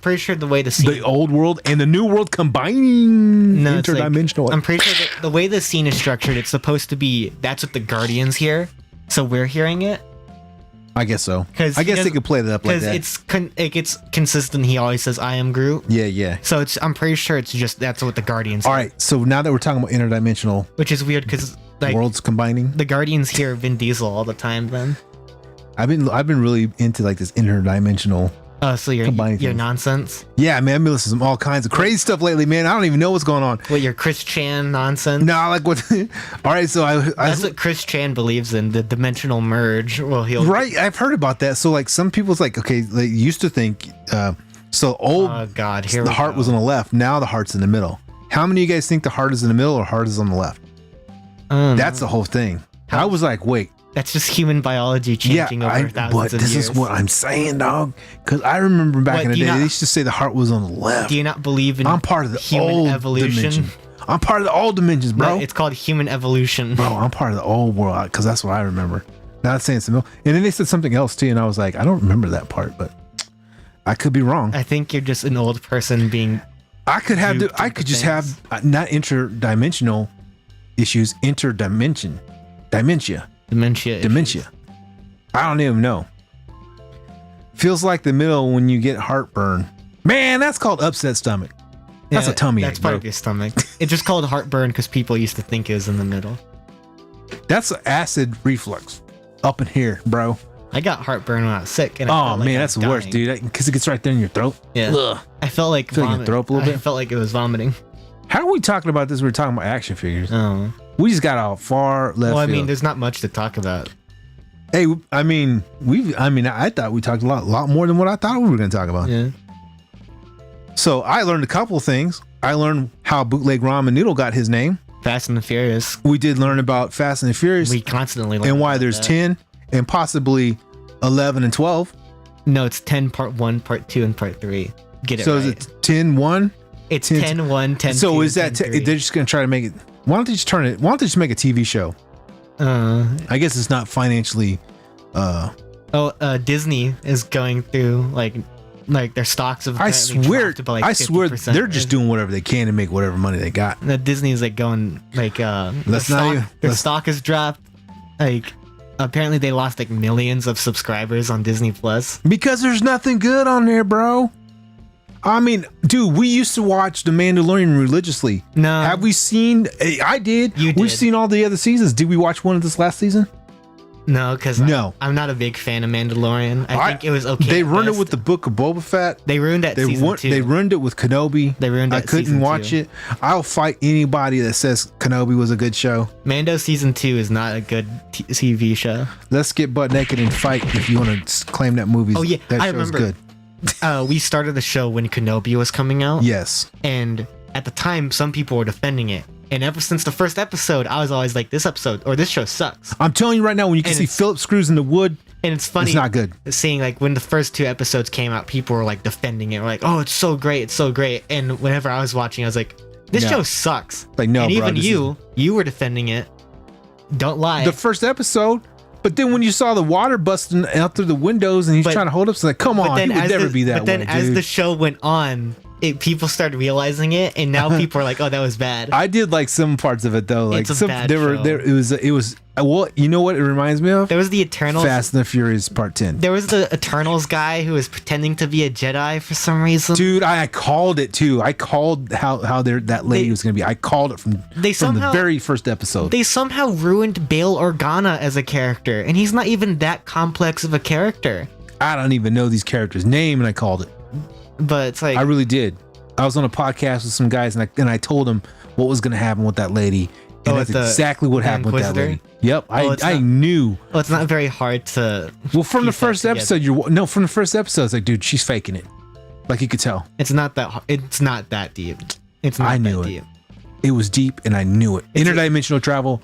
pretty sure the way the scene. The old world and the new world combining. No, it's like- interdimensional. I'm pretty sure that the way the scene is structured, it's supposed to be that's what the Guardians hear, so we're hearing it. I guess so. 'Cause I he guess they doesn't- could play that up like Because that. it gets consistent. He always says I am Groot, Yeah. so I'm pretty sure it's just that's what the Guardians. All hear, right. So now that we're talking about interdimensional which is weird because like worlds combining, the Guardians hear Vin Diesel all the time. Then, I've been really into like this interdimensional. so you're Combining things. nonsense. Yeah, man. I've been listening to some all kinds of crazy stuff lately, man. I don't even know what's going on. What your Chris Chan nonsense? Nah, like what? All right. So I That's what Chris Chan believes in, the dimensional merge. Well, he'll right. I've heard about that. So like some people's like, okay, they used to think, so old, Oh God, here the we heart go. was on the left. Now the heart's in the middle. How many of you guys think the heart is in the middle or heart is on the left? That's the whole thing. I was like, wait, That's just human biology changing over thousands but of this years. is what I'm saying, dog. Because I remember back What, in the do you day, not- they used to say the heart was on the left. Do you not believe in I'm part of the human old evolution? dimension. I'm part of the old dimensions, bro. No, it's called human evolution. Bro, I'm part of the old world because that's what I remember. Not saying it's the middle. And then they said something else too, and I was like, I don't remember that part, but I could be wrong. I think you're just an old person being. I could have duped I into could just things. have not interdimensional issues, dementia. I don't even know. Feels like the middle when you get heartburn. Man, that's called upset stomach. That's a tummy That's ache, part bro. of your stomach. It's just called heartburn because people used to think it was in the middle. That's acid reflux up in here, bro. I got heartburn when I was sick. And I Oh felt like man, I that's was the worst, dying. dude. Because it gets right there in your throat. Yeah. Ugh. I felt like Feel like your vomit. throat up a little I bit? felt like it was vomiting. How are we talking about this? We're talking about action figures. Oh. We just got out far left Well, I mean, field. there's not much to talk about. Hey, I thought we talked a lot more than what I thought we were going to talk about. Yeah. So I learned a couple of things. I learned how Bootleg Ramen Noodle got his name. Fast and the Furious. We did learn about Fast and the Furious We constantly learn and why about there's that. 10 and possibly 11 and 12. No, it's 10 part 1, part 2, and part 3. Get it So right. is it 10 1? It's 10 10 1, 10 So 2, is that 10 3. they're just going to try to make it? Why don't they just turn it? Why don't they just make a TV show? I guess it's not financially. Disney is going through like their stocks have I apparently swear, dropped by, like, I swear 50%. they're just doing whatever they can to make whatever money they got. The Disney's like going like Let's not even- their let's- stock has dropped. Like apparently they lost like millions of subscribers on Disney Plus. Because there's nothing good on there, bro. I mean, dude, we used to watch The Mandalorian religiously. No. Have we seen? I did. You We've did. seen all the other seasons. Did we watch one of this last season? No, because No. I'm not a big fan of Mandalorian. I think it was okay. They at ruined it best. with the Book of Boba Fett. They ruined that They season 2. They ruined it with Kenobi. They ruined I it couldn't season watch 2. it. I'll fight anybody that says Kenobi was a good show. Mando season 2 is not a good TV show. Let's get butt naked and fight if you want to claim that movie. Oh, yeah, that I show's remember. good. We started the show when Kenobi was coming out. Yes. And at the time, some people were defending it. And ever since the first episode, I was always like, this episode or this show sucks. I'm telling you right now, when you can And see it's- Philip screws in the wood, And it's funny. it's not good. Seeing like when the first 2 episodes came out, people were like defending it. Like, oh, it's so great. It's so great. And whenever I was watching, I was like, this No. show sucks. Like, no, and bro, even this you were defending it. Don't lie. The first episode, but then when you saw the water busting out through the windows and he's But- trying to hold up, it's like, come on, he would never be that But then way, as dude. the show went on, people started realizing it, and now people are like, "Oh, that was bad." I did like some parts of it though. Like It's a some, bad there were show. there. It was. Well, you know what it reminds me of? There was the Eternals. Fast and the Furious Part 10. There was the Eternals guy who was pretending to be a Jedi for some reason. Dude, I called it too. I called how that lady They- was going to be. I called it from the somehow- very first episode. They somehow ruined Bail Organa as a character, and he's not even that complex of a character. I don't even know these characters' name, and I called it. But it's like, I really did. I was on a podcast with some guys, and I told them what was going to happen with that lady, and Oh, that's with the- exactly what the happened with that Inquisitor? lady. Yep, it's I not- knew. well, it's not very hard to. Well, from the piece that first together. episode, from the first episode, it's like, dude, she's faking it. Like you could tell. It's not that. It's not that deep. It's not I that knew it. deep. It was deep, and I knew it. It's Interdimensional travel,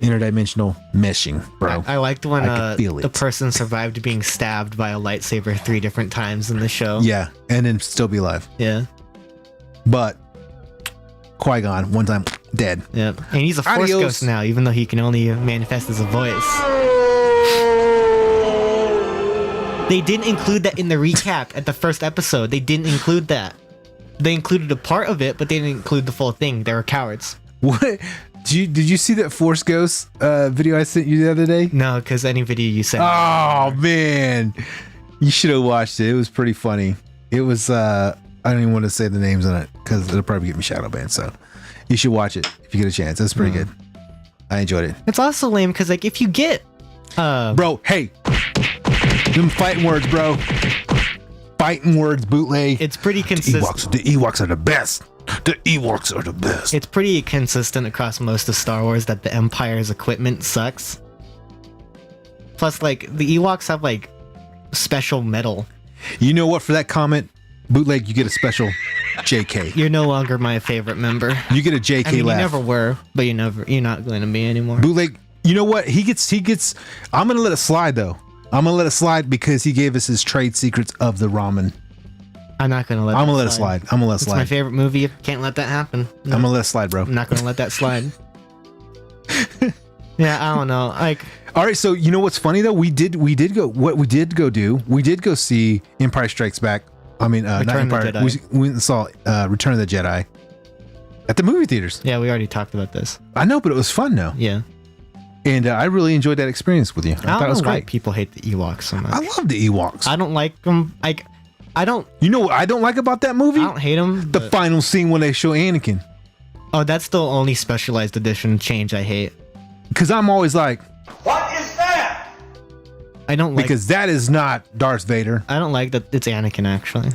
interdimensional meshing, bro. I liked when I could feel the it. person survived being stabbed by a lightsaber 3 different times in the show. Yeah, and then still be alive. Yeah. But Qui-Gon, one time dead. Yep. And he's a Force Adios. ghost now, even though he can only manifest as a voice. They didn't include that in the recap at the first episode. They didn't include that. They included a part of it, but they didn't include the full thing. They were cowards. What? Did you see that Force Ghost video I sent you the other day? No, because any video you sent. Oh man, you should have watched it. It was pretty funny. It was. I don't even want to say the names on it because it'll probably get me shadow banned. So you should watch it if you get a chance. It's pretty good. I enjoyed it, It's also lame because, like, if you get. bro. Hey, them fighting words, bro. Fighting words, bootleg. It's pretty consistent. The Ewoks are the best. The Ewoks are the best. It's pretty consistent across most of Star Wars that the Empire's equipment sucks. Plus, like, the Ewoks have, like, special metal. You know what? For that comment, bootleg, you get a special JK. You're no longer my favorite member. You get a JK I mean, laugh. you never were, but you're not going to be anymore. Bootleg, you know what? He gets. I'm gonna let it slide though. I'm gonna let it slide because he gave us his trade secrets of the ramen. I'm not going to let I'm gonna let it slide. I'm gonna let it It's my slide. favorite movie. Can't let that happen. No, I'm gonna let it slide, bro. I'm not going to let that slide. Yeah, I don't know. Like, All right. So you know what's funny though? We did go see Empire Strikes Back. I mean, not Return of the Empire. Jedi. We went and saw Return of the Jedi at the movie theaters. yeah, we already talked about this. I know, but it was fun though, Yeah. and I really enjoyed that experience with you. I I thought don't it was know why great. people hate the Ewoks so much. I love the Ewoks. I don't like them. Like, I don't You know what I don't like about that movie? hate them. The final scene when they show Anakin. Oh, that's the only specialized edition change I hate. Because I'm always like, What is that? I don't like. because that is not Darth Vader. I don't like that it's Anakin actually.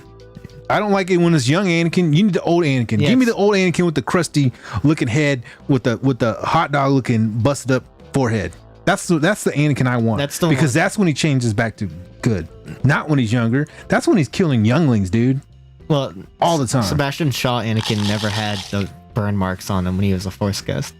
I don't like it when it's young Anakin. You need the old Anakin. Yes. Give me the old Anakin with the crusty looking head, with the hot dog looking busted up forehead. That's the Anakin I want. That's the because one. that's when he changes back to good. Not when he's younger. That's when he's killing younglings, dude. Well, All the time. Sebastian Shaw Anakin never had the burn marks on him when he was a Force ghost.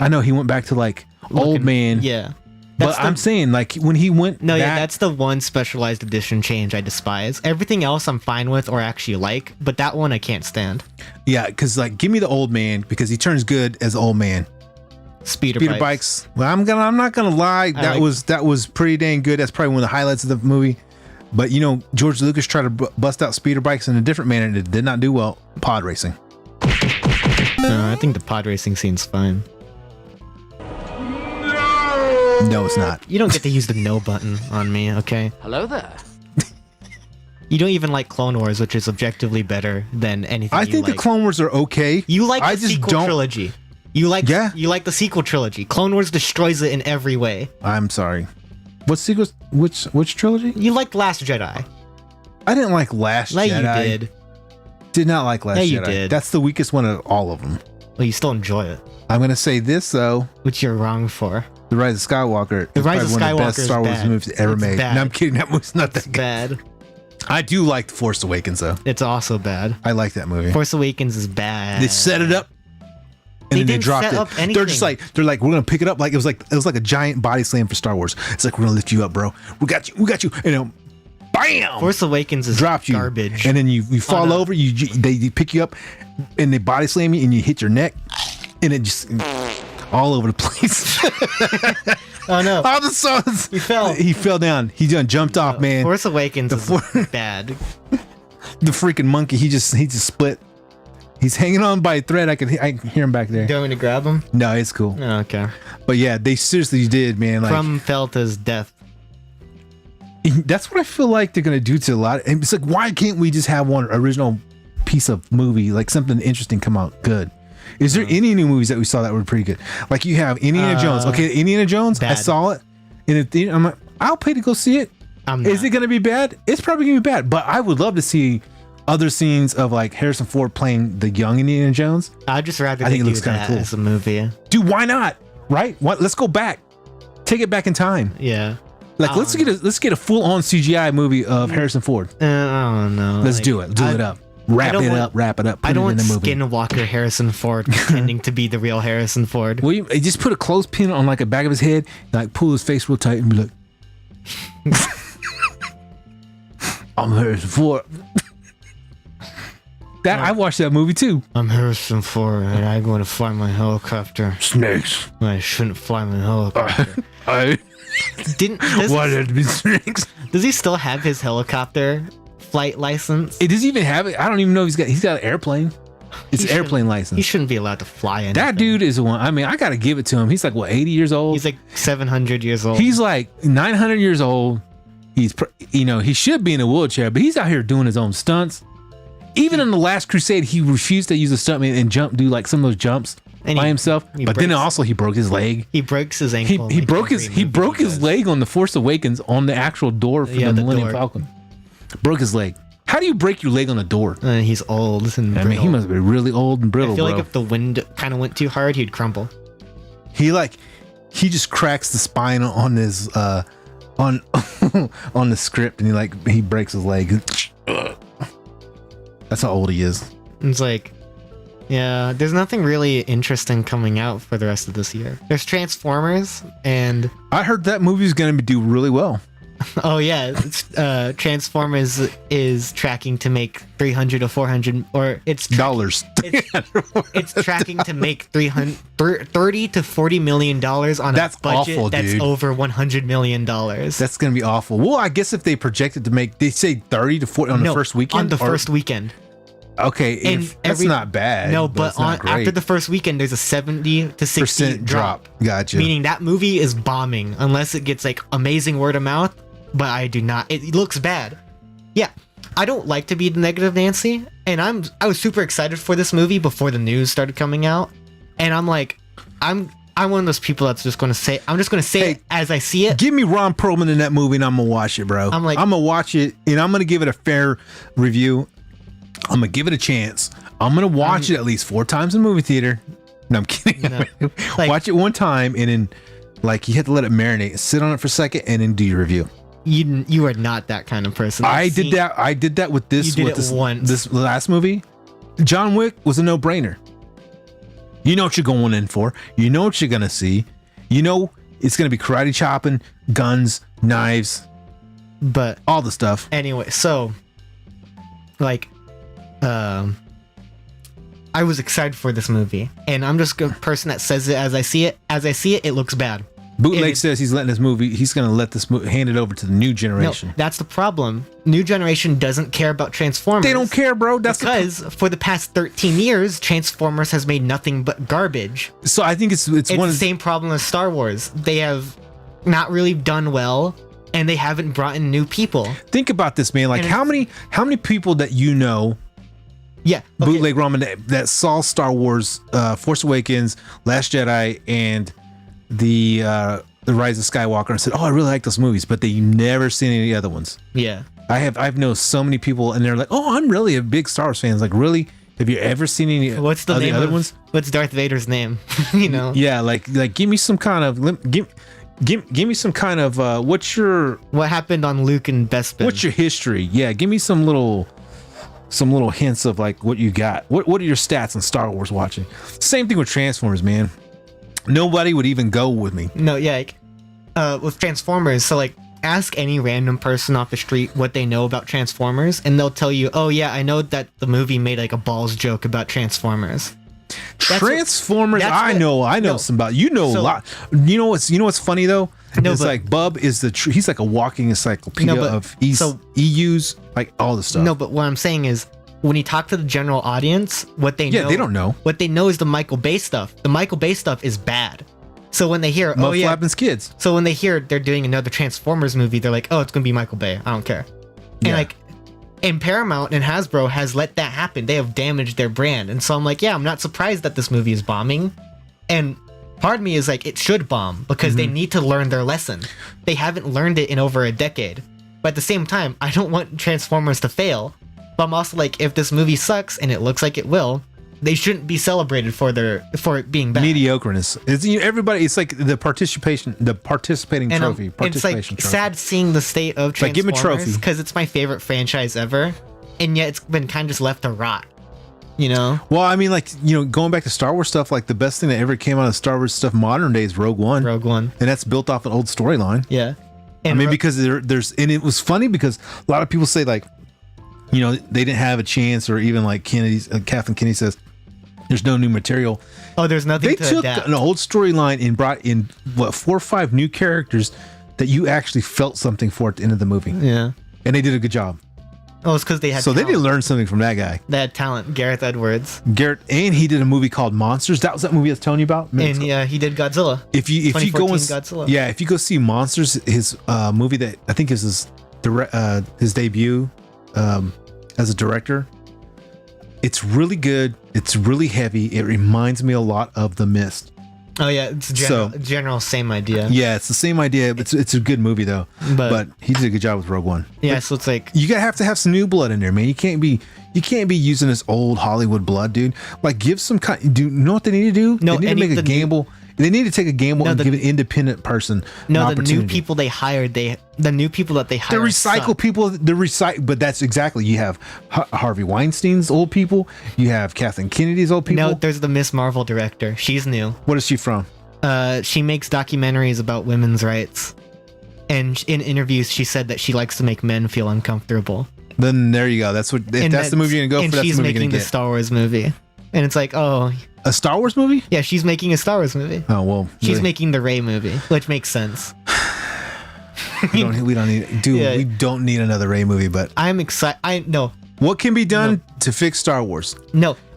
I know he went back to like old Looking- man. Yeah. But That's the- I'm saying like when he went No, yeah, back, that's the one specialized edition change I despise. Everything else I'm fine with or actually like, but that one I can't stand. yeah, because like give me the old man because he turns good as old man. Speeder Speeder bikes. Well, I'm not gonna lie. That like- was pretty dang good. That's probably one of the highlights of the movie. But you know, George Lucas tried to bust out speeder bikes in a different manner. It did not do well. Pod racing. No, I think the pod racing scene's fine. No, it's not. You don't get to use the no button on me, okay? Hello there. You don't even like Clone Wars, which is objectively better than anything I you think like. the Clone Wars are okay. You like I the just sequel don't. trilogy. You like Yeah. you like the sequel trilogy. Clone Wars destroys it in every way. I'm sorry. What sequels? Which trilogy? You liked Last Jedi. I didn't like Last Like Jedi. you did. Did not like Last Yeah, Jedi. you did. That's the weakest one of all of them. Well, you still enjoy it, I'm gonna say this though: which you're wrong for. The Rise of Skywalker. The is Rise of probably one of the best Skywalker is Star Wars bad. movies ever It's made. bad. No, I'm kidding. That movie's not that good. Bad. I do like The Force Awakens though. It's also bad. I like that movie. Force Awakens is bad. They set it up and They then they didn't dropped set it. up They're just anything. like we're gonna pick it up like it was like a giant body slam for Star Wars. It's like we're gonna lift you up, bro. We got you. You know, bam. Force Awakens is Drop you, garbage. and then you fall no. over. They pick you up, and they body slam you, and you hit your neck, and it just all over the place. Oh no. All the songs. He fell. He fell down. He done jumped off, man. Force Awakens is For- bad. The freaking monkey. He just split. He's hanging on by a thread. I can hear him back there. Do you want me to grab him? No, it's cool. Oh, okay. But yeah, they seriously did, man. Like From Felta's death. that's what I feel like they're gonna do to a lot. And it's like, why can't we just have one original piece of movie, like something interesting, come out good? Is there any new movies that we saw that were pretty good? Like you have Indiana Jones. Okay, Indiana Jones. I bad. saw it in the theater. I'm like, I'll pay to go see it. Is it gonna be bad? It's probably gonna be bad. But I would love to see other scenes of like Harrison Ford playing the young Indiana Jones. I'd just rather I think they it looks do kinda that cool. as a movie. Dude, why not? Right? What? Let's go back. Take it back in time. Yeah. Like let's get a full on CGI movie of Harrison Ford. I don't know. Let's do it. Do it up. Wrap don't it want- up. Wrap it up. Put I don't it in want the movie. Skinwalker Harrison Ford pretending to be the real Harrison Ford. Well, you just put a clothespin on like a back of his head, like pull his face real tight and be like, "I'm Harrison Ford." That I watched that movie too. I'm Harrison Ford, and I'm going to fly my helicopter. Snakes. I shouldn't fly my helicopter. I Didn't wanted to be snakes. does he still have his helicopter flight license? Does he even have it? I don't even know if he's got an airplane. It's He airplane He license. shouldn't be allowed to fly anything. That dude is the one. I mean, I gotta give it to him. He's like what, 80 years old? He's like 700 years old. He's like 900 years old. He should be in a wheelchair, but he's out here doing his own stunts. Even in the Last Crusade, he refused to use a stuntman and do like some of those jumps And by he- himself. he But then breaks- also he broke his leg. He breaks his ankle. He like broke every his movie broke his does. leg on the Force Awakens on the actual door for Yeah, the the Millennium door. Falcon. Broke his leg. How do you break your leg on a door? He's old and I mean, he brittle. must be really old and brittle, I feel bro. like if the wind kind of went too hard, he'd crumble. He just cracks the spine on his on on the script, and he breaks his leg. That's how old he is. It's like, yeah, there's nothing really interesting coming out for the rest of this year. There's Transformers, and I heard that movie's gonna do really well. oh yeah, Transformers is tracking to make 300 to 400, or Dollars. it's tracking to make 30 to 40 million dollars on That's a budget awful, that's dude. over 100 million dollars. That's gonna be awful. Well, I guess if they projected to make, they say 30 to 40 on the first weekend. On the or- first weekend. Okay, And that's not bad. No, but but it's not after great. the first weekend, there's a 70 to 60 percent drop. Gotcha. Meaning that movie is bombing unless it gets like amazing word of mouth. But I do not. It looks bad. Yeah, I don't like to be the negative Nancy, and I was super excited for this movie before the news started coming out, and I'm like, I'm one of those people that's just going to say, I'm just going to say Hey, it as I see it. Give me Ron Perlman in that movie, and I'm gonna watch it, bro. I'm gonna watch it, and I'm gonna give it a fair review. I'm gonna give it a chance. I'm gonna watch it at least 4 times in the movie theater. No, I'm kidding. No. Like- Watch it one time, and then Like you had to let it marinate, sit on it for a second, and then do your review. You are not that kind of person. I did that with this. You did with it this, once. This last movie, John Wick was a no-brainer. You know what you're going in for. You know what you're gonna see. You know it's gonna be karate chopping, guns, knives, But all the stuff. anyway, so like, I was excited for this movie, and I'm just a person that says it as I see it. As I see it, it looks bad. Bootleg it- says he's letting this movie. He's gonna let this movie hand it over to the new No, generation. that's the problem. New generation doesn't care about Transformers. They don't care, bro. That's because for the past 13 years, Transformers has made nothing but garbage. so. I think it's It's one the of same problem as Star Wars. They have not really done well, and they haven't brought in new people. think about this, man. Like And how many people that you know, Yeah, okay. bootleg Roman that saw Star Wars, Force Awakens, Last Jedi, and the Rise of Skywalker, and said, "Oh, I really like those movies," but they never seen any other ones. Yeah. I've known so many people, and they're like, "Oh, I'm really a big Star Wars fan." It's like, really? Have you ever seen any? What's the of name other of ones? What's Darth Vader's name? You know. Yeah, like give me some kind of give me some kind of what's your What happened on Luke and Bespin? what's your history? Yeah, give me some little hints of like what you got. What are your stats on Star Wars watching? Same thing with Transformers, man. Nobody would even go with me. No, yeah, like, with Transformers. So like, ask any random person off the street what they know about Transformers, and they'll tell you, "Oh yeah, I know that the movie made like a balls joke about Transformers." That's what- Transformers, that's I what- know no. some about. You know a So- lot. You know what's funny though? No, it's but- like Bub is he's like a walking encyclopedia No, but- of so- EUs, like all the stuff. No, but what I'm saying is, when you talk to the general audience, what they Yeah, know, they don't know. What they know is the Michael Bay stuff. The Michael Bay stuff is bad. So when they hear, oh Mud yeah, Flappin's kids. so when they hear they're doing another Transformers movie, they're like, oh, it's gonna be Michael Bay. I don't care. And Yeah. like, and Paramount and Hasbro has let that happen. They have damaged their brand, and so I'm like, yeah, I'm not surprised that this movie is bombing. And part of me is like, it should bomb because Mm-hmm. they need to learn their lesson. They haven't learned it in over a decade. But at the same time, I don't want Transformers to fail. But I'm also like, if this movie sucks, and it looks like it will, they shouldn't be celebrated for it being bad. Mediocreness. It's everybody. It's like the participating And trophy. it's like Participation trophy. sad seeing the state of Like, give me a Transformers trophy. because it's my favorite franchise ever, and yet it's been kind of just left to rot. You know? Well, I mean, like going back to Star Wars stuff, like the best thing that ever came out of Star Wars stuff modern day is Rogue One, Rogue One. and that's built off an old storyline. Yeah. I And mean, Ro- because there's and it was funny because a lot of people say like, they didn't have a chance, or even like Kathleen Kennedy says, there's no new material. oh, there's nothing They to took adapt. an old storyline and brought in 4 or 5 new characters that you actually felt something for at the end of the movie, Yeah. and they did a good job. Oh, it's because they had So they talent. did learn something from that guy, They had talent. Gareth Edwards. Garrett, and he did a movie called Monsters. That was that movie I was telling you about. And yeah, he did Godzilla. If you go 2014 and Godzilla. yeah, if you go see Monsters, his movie that I think is his debut as a director, it's really good. It's really heavy. It reminds me a lot of The Mist. Oh yeah, it's general same idea. Yeah, it's the same idea. But it's a good movie though. But- He did a good job with Rogue One. Yeah, so it's like, You gotta have to have some new blood in there, man. You can't be using this old Hollywood blood, dude. Like, give some kind. Do you know what they need to do? No, they need to any make of a the new- gamble. They need to take a gamble No, and the- give an independent person no, an the opportunity. new people they hired, the new people that they The hired. recycle suck. people, the recycle, but that's exactly. You have Harvey Weinstein's old people. You have Kathleen Kennedy's old people. No, there's the Miss Marvel director. She's new. What is she from? She makes documentaries about women's rights. And in interviews, she said that she likes to make men feel uncomfortable. Then there you go. That's what. If And that's the movie you're gonna go and for, that's she's the movie you're making gonna the get. Star Wars movie. And it's like, oh, A Star Wars movie? yeah, she's making a Star Wars movie. Oh well. She's really. making the Rey movie, which makes sense. We don't need. Dude, Yeah. we don't need another Rey movie. But I'm excited. No. what can be done to fix Star Wars?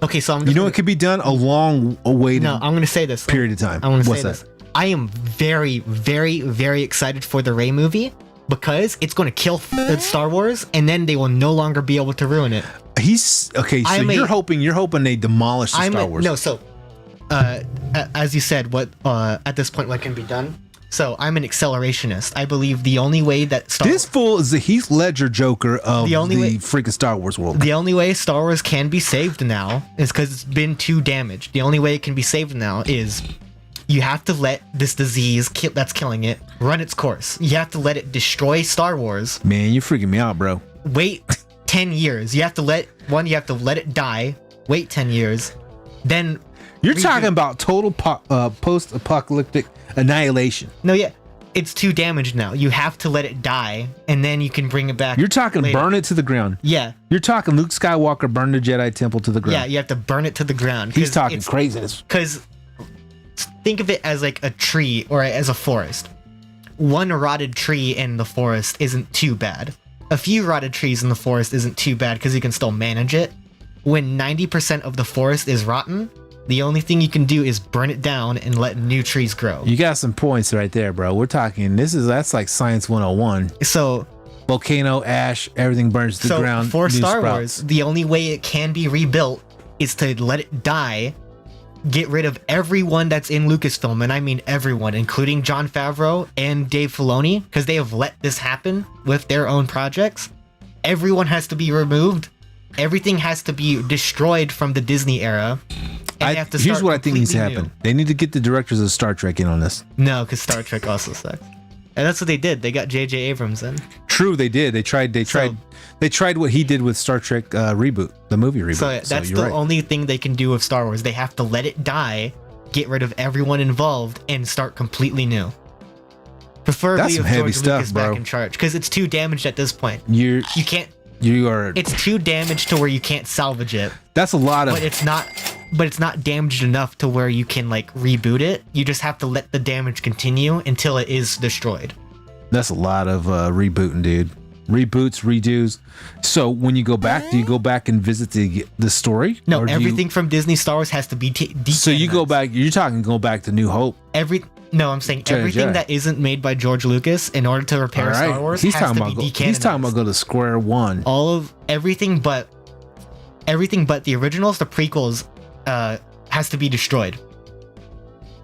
Okay, so I'm just You know gonna, what could be done? A long awaited No, I'm going to say this. period of time. I'm going to What's say that? this. I am very, very, very excited for the Rey movie because it's going to kill Star Wars and then they will no longer be able to ruin it. He's okay. So I'm a- you're hoping they demolish the Star Wars. No, so as you said, what at this point what can be done? So I'm an accelerationist. I believe the only way that This fool is the Heath Ledger Joker of The the, only way- freaking Star Wars world. the only way Star Wars can be saved now is because it's been too damaged. The only way it can be saved now is You have to let this disease that's killing it run its course. You have to let it destroy Star Wars. Man, you're freaking me out, bro. Wait 10 years. You have to let it die. Wait 10 years. Then You're talking about total post-apocalyptic annihilation. no, yeah, it's too damaged now. You have to let it die, and then you can bring it back. You're talking later. burn it to the ground. Yeah, You're talking Luke Skywalker burn the Jedi Temple to the ground. yeah. You have to burn it to the ground. He's talking craziness. Because think of it as like a tree or as a forest. One rotted tree in the forest isn't too bad. A few rotted trees in the forest isn't too bad because you can still manage it. When 90% of the forest is rotten, the only thing you can do is burn it down and let new trees grow. You got some points right there, bro. We're talking, that's like science 101. So Volcano, ash, everything burns to the ground. for new Star sprouts. Wars, the only way it can be rebuilt is to let it die, get rid of everyone that's in Lucasfilm, and I mean everyone, including Jon Favreau and Dave Filoni, because they have let this happen with their own projects. Everyone has to be removed. Everything has to be destroyed from the Disney era. And they have to Here's start what I think needs to completely happen. new. They need to get the directors of Star Trek in on this. No, because Star Trek also sucks. And that's what they did. They got J.J. Abrams in. True, they did. They tried what he did with Star Trek reboot, the movie reboot. So that's you're the right. only thing they can do with Star Wars. They have to let it die, get rid of everyone involved, and start completely new. Preferably That's some with heavy George stuff, Lucas bro. back in charge, because it's too damaged at this point. You can't. are. It's too damaged to where you can't salvage it, That's a lot of. but it's not. But it's not damaged enough to where you can like reboot it. You just have to let the damage continue until it is destroyed. That's a lot of rebooting, dude. Reboots, redos. So when you go back, do you go back and visit the story? No, Or do you- everything from Disney Star Wars has to be So you go decanonized. back. You're talking go back to New Hope. No, I'm saying Jedi, everything Jedi. that isn't made by George Lucas in order to repair All right. Star Wars He's has talking to about be decanonized. he's talking about go to square one. All of everything but the originals, the prequels, has to be destroyed.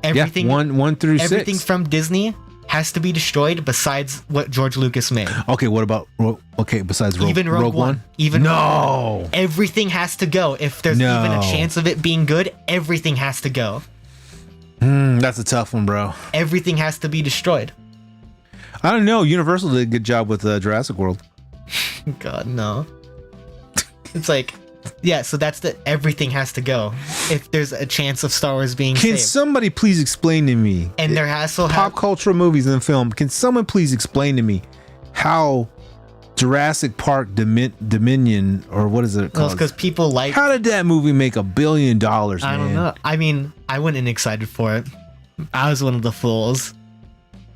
Everything, yeah, one through everything six. from Disney has to be destroyed besides what George Lucas made. Okay, what about besides Even Rogue One. Even no. Everything has to go. If there's No. even a chance of it being good, everything has to go. That's a tough one, bro. Everything has to be destroyed. I don't know. Universal did a good job with Jurassic World. God, no. It's like, yeah, so that's everything has to go. If there's a chance of Star Wars being Can saved. somebody please explain to me? And there has to Pop cultural movies and film. Can someone please explain to me how Jurassic Park Dominion, or what is it called? because people like. How did that movie make $1 billion, man? I don't know. I mean, I wasn't excited for it. I was one of the fools.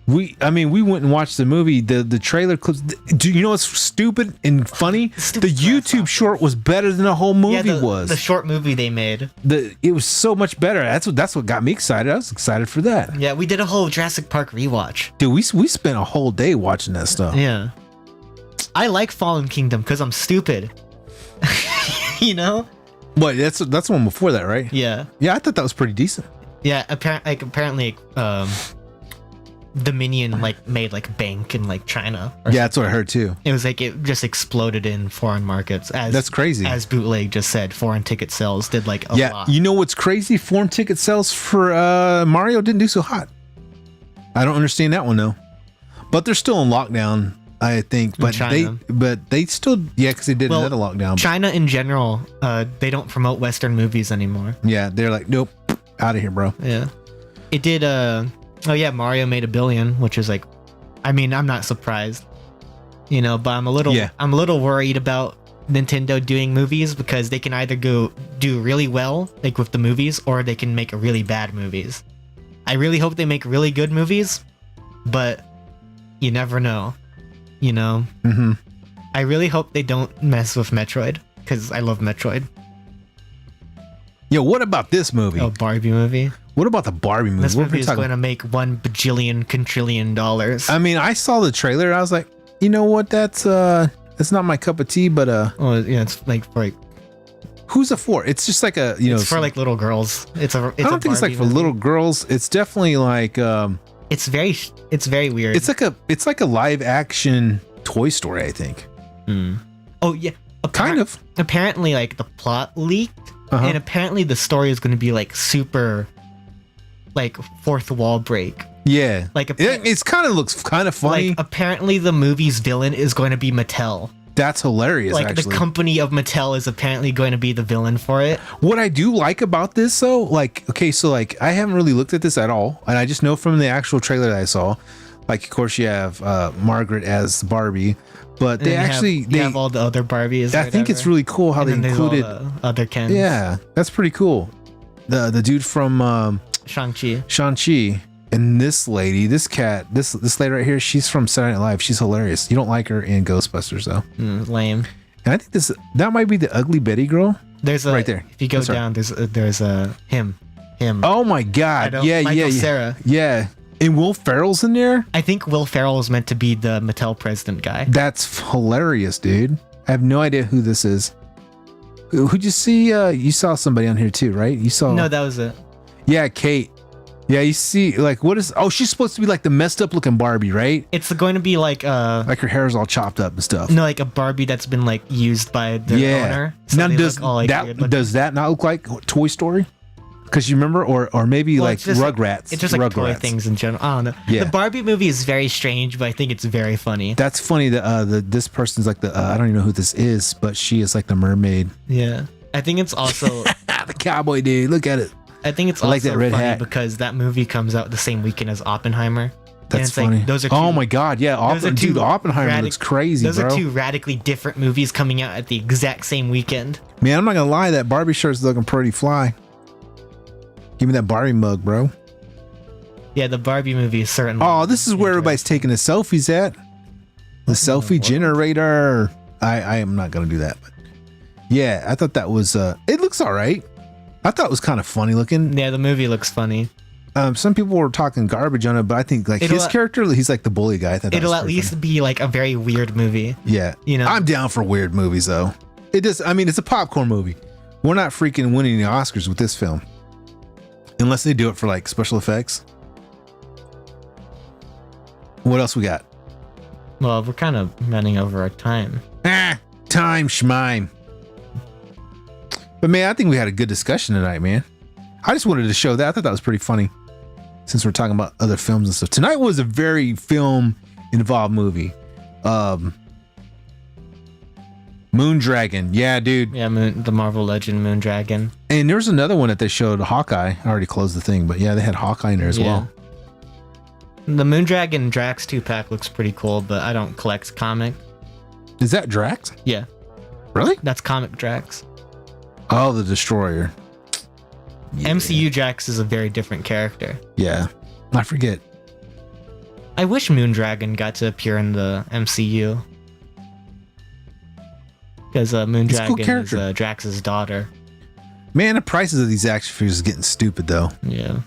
We went and watched the movie. The trailer clips. Do you know what's stupid and funny? Stupid The crap YouTube short was better than the whole movie was. The short movie they made. It was so much better. That's what got me excited. I was excited for that. Yeah, we did a whole Jurassic Park rewatch. Dude, we spent a whole day watching that stuff. Yeah. I like Fallen Kingdom because I'm stupid. You know? What? That's the one before that, right? Yeah. Yeah, I thought that was pretty decent. Yeah, apparently Dominion made bank in China. Yeah, that's what I heard too. It was it just exploded in foreign markets. That's crazy. As Bootleg just said, foreign ticket sales did a Yeah, lot. you know what's crazy? Foreign ticket sales for Mario didn't do so hot. I don't understand that one though. But they're still in lockdown, I think. But China. they still because they did another lockdown. China in general, they don't promote Western movies anymore. Yeah, they're like, nope, out of here, bro. Yeah, it did. Oh yeah, Mario made $1 billion, which is I'm not surprised, but I'm a little worried about Nintendo doing movies because they can either go do really well with the movies or they can make really bad movies. I really hope they make really good movies, but you never know, Mm-hmm. I really hope they don't mess with Metroid because I love Metroid. Yo, what about this movie? Oh, Barbie movie. What about the Barbie movie? This What are movie we is talking- going to make $1 bajillion quintillion dollars. I mean, I saw the trailer. And I was like, you know what? That's not my cup of tea. But Oh yeah, it's for who's it for? It's just like a it's for little girls. I I don't think it's like for little girls. It's definitely like It's very weird. it's like a live action Toy Story. I think Oh yeah, kind of. Apparently, the plot leaked, Uh-huh. and apparently the story is going to be super like fourth wall break. Yeah, Like, it's kind of looks kind of funny. Like apparently the movie's villain is going to be Mattel. That's hilarious. Like actually, the company of Mattel is apparently going to be the villain for it. what I do like about this though, like, okay, so like I haven't really looked at this at all, and I just know from the actual trailer that I saw, like, of course you have Margaret as Barbie, but they And actually you have all the other Barbies. I think it's really cool how and they then there's all included. the other Kens. Yeah, that's pretty cool. The dude from Shang-Chi. Shang-Chi and this lady, this cat, this lady right here, she's from Saturday Night Live. She's hilarious. You don't like her in Ghostbusters though. Lame. And I think that might be the Ugly Betty girl. There's a Right there. If you go That's her. down, there's a him. Oh my god. Yeah, Michael yeah, yeah. Cera. Yeah. And Will Ferrell's in there? I think Will Ferrell is meant to be the Mattel president guy. That's hilarious, dude. I have no idea who this is. Who'd you see? You saw somebody on here too, right? You saw No, that was it. Yeah, Kate. Yeah, you see, like, what is? Oh, she's supposed to be like the messed up looking Barbie, right? It's going to be like Like her hair's all chopped up and stuff. no, like a Barbie that's been like used by the owner. So Now they does look all, like, weird looking. does that not look like Toy Story? Because you remember, or maybe Well, like it's just Rugrats. It's just like toy Rugrats. things in general. I don't know. Yeah. The Barbie movie is very strange, but I think it's very funny. That's funny. That this person's like the I don't even know who this is, but she is like the mermaid. Yeah. I think it's also The cowboy dude. Look at it. I think it's I also like that red funny hat. because that movie comes out the same weekend as Oppenheimer. And That's it's like, funny. those are oh two- my god, yeah. those are two Dude, Oppenheimer radic- looks crazy, Those bro. are two radically different movies coming out at the exact same weekend. Man, I'm not gonna lie, that Barbie shirt's looking pretty fly. Give me that Barbie mug, bro. Yeah, the Barbie movie is certainly. Oh, this is where everybody's taking the selfies at. The selfie generator. I am not gonna do that, but yeah, I thought that was it looks all right. I thought it was kind of funny looking. Yeah, the movie looks funny. Some people were talking garbage on it, but I think like It'll his at- character, he's like the bully guy. I thought that It'll was at pretty least be like a very weird movie. funny. Yeah, you know. I'm down for weird movies though. It just, I mean, it's a popcorn movie. We're not freaking winning the Oscars with this film, unless they do it for like special effects. What else we got? Well, we're kind of running over our time. Time schmime. But man, I think we had a good discussion tonight, man. I just wanted to show that. I thought that was pretty funny since we're talking about other films and stuff. Tonight was a very film involved movie. Moondragon. Yeah, dude. Yeah, the Marvel Legend Moondragon. And there's another one that they showed, Hawkeye. I already closed the thing, but yeah, they had Hawkeye in there as well. The Moondragon Drax 2-pack looks pretty cool, but I don't collect comic. Is that Drax? Yeah, Really? that's comic Drax. Oh, the Destroyer. Yeah. MCU Drax is a very different character. Yeah. I forget. I wish Moondragon got to appear in the MCU. Because It's a cool Moondragon is character. Drax's daughter. Man, the prices of these action figures is getting stupid though. Yeah.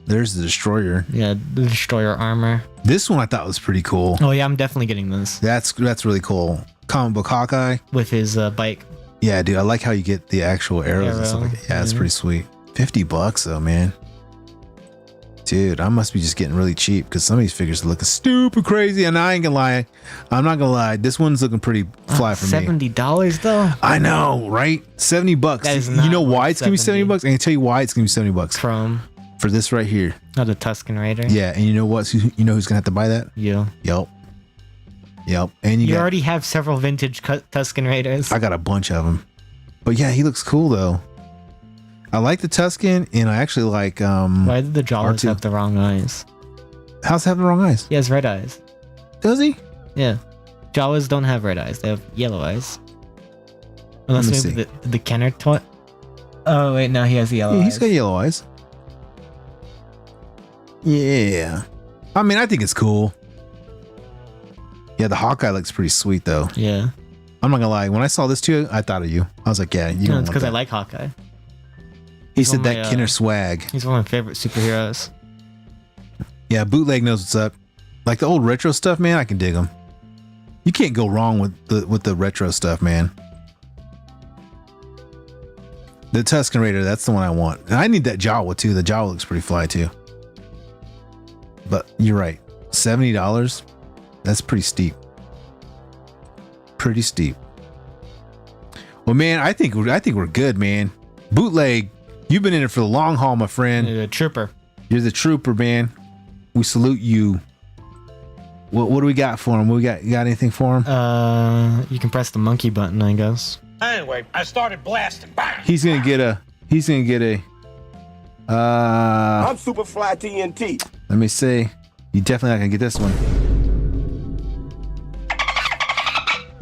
There's the Destroyer. Yeah, the Destroyer armor. This one I thought was pretty cool. Oh yeah, I'm definitely getting this. That's really cool. Comic book Hawkeye. With his bike. Yeah, dude, I like how you get the actual arrows and stuff like that. Yeah, it's Mhm. pretty sweet. $50 though, man. Dude, I must be just getting really cheap because some of these figures are looking stupid crazy. And I ain't gonna lie, I'm not gonna lie. This one's looking pretty fly for me. $70 though? I know, right? $70. That is You not know why worth it's gonna be 70 $70. bucks? I can tell you why it's gonna be $70 Chrome. for this right here. Oh, the Tusken Raider. Yeah, and you know what? You know who's gonna have to buy that? You. Yep. And You got, already have several vintage Tusken Raiders. I got a bunch of them. But yeah, he looks cool though. I like the Tusken, and I actually like Why did the Jawas R2. have the wrong eyes? How's having the wrong eyes? He has red eyes. Does he? Yeah. Jawas don't have red eyes. They have yellow eyes. Unless Let me maybe the Kenner toy. Oh wait, no, he has yellow Yeah, eyes. he's got yellow eyes. Yeah. I mean, I think it's cool. Yeah, the Hawkeye looks pretty sweet though. Yeah. I'm not gonna lie. When I saw this too, I thought of you. I was like, yeah, you No, don't it's want because I that. like Hawkeye. He he's said one that of my, Kenner swag. He's one of my favorite superheroes. Yeah, Bootleg knows what's up. Like the old retro stuff, man, I can dig them. You can't go wrong with the retro stuff, man. The Tusken Raider, that's the one I want. And I need that Jawa too. The Jawa looks pretty fly too. But you're right. $70? That's pretty steep. Pretty steep. Well, man, I think we're good, man. Bootleg, You've been in it for the long haul, my friend. You're a trooper. You're the trooper, man. We salute you. What do we got for him? You got anything for him? You can press the monkey button, I guess. Anyway, I started blasting. Bang! He's gonna get a. I'm Superfly TNT. Let me see. You definitely not gonna get this one.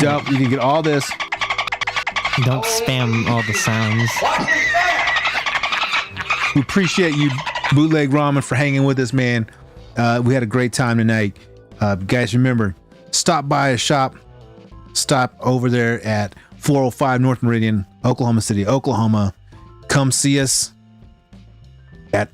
Yup, you can get all this. Don't spam all the sounds. We appreciate you, Bootleg Ramen, for hanging with us, man. We had a great time tonight. Guys, remember, stop by a shop. Stop over there at 405 North Meridian, Oklahoma City, Oklahoma. Come see us at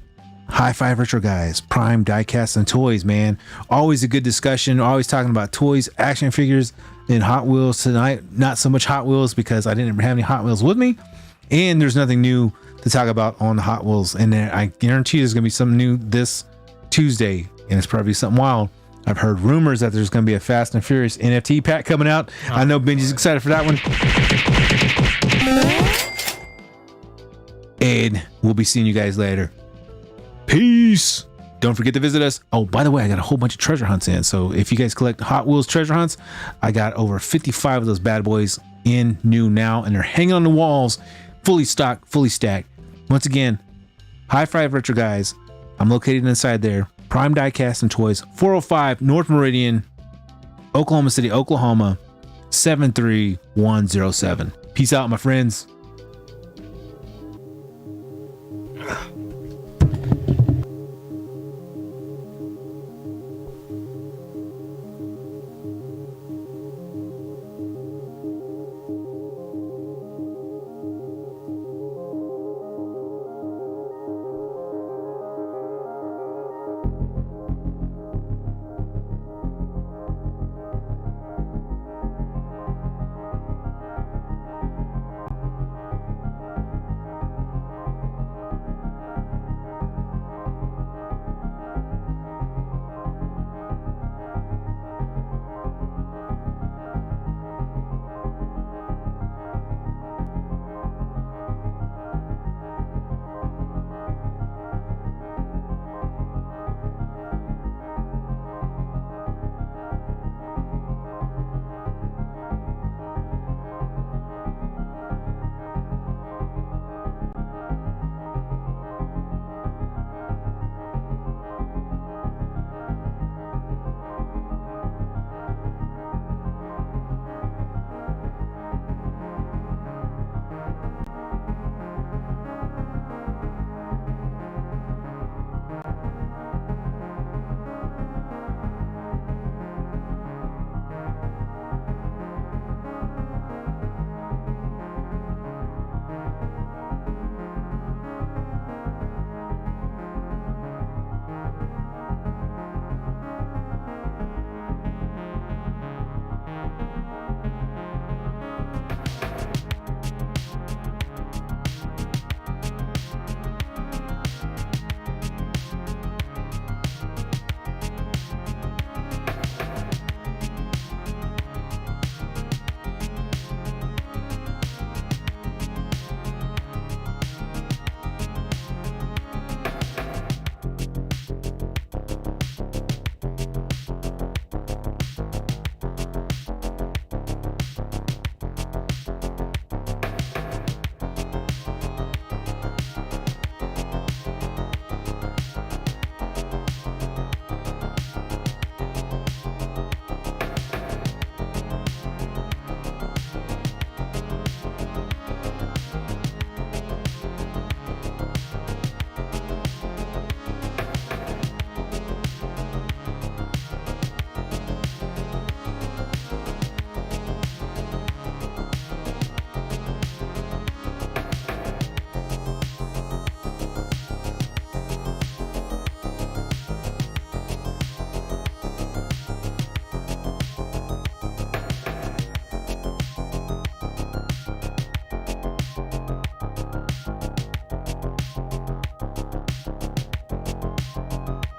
High Five Retro Guys, Prime Diecast and Toys, man. Always a good discussion. Always talking about toys, action figures, and Hot Wheels. Tonight, not so much Hot Wheels because I didn't have any Hot Wheels with me. And there's nothing new to talk about on the Hot Wheels. And I guarantee there's going to be something new this Tuesday. And it's probably something wild. I've heard rumors that there's going to be a Fast and Furious NFT pack coming out. I know Benji's excited for that one. And we'll be seeing you guys later. Peace. Don't forget to visit us. Oh, by the way, I got a whole bunch of treasure hunts in. So if you guys collect Hot Wheels treasure hunts, I got over 55 of those bad boys in new now. And they're hanging on the walls, fully stocked, fully stacked. Once again, High Five Retro Guys. I'm located inside there. Prime Diecast and Toys, 405 North Meridian, Oklahoma City, Oklahoma, 73107. Peace out, my friends.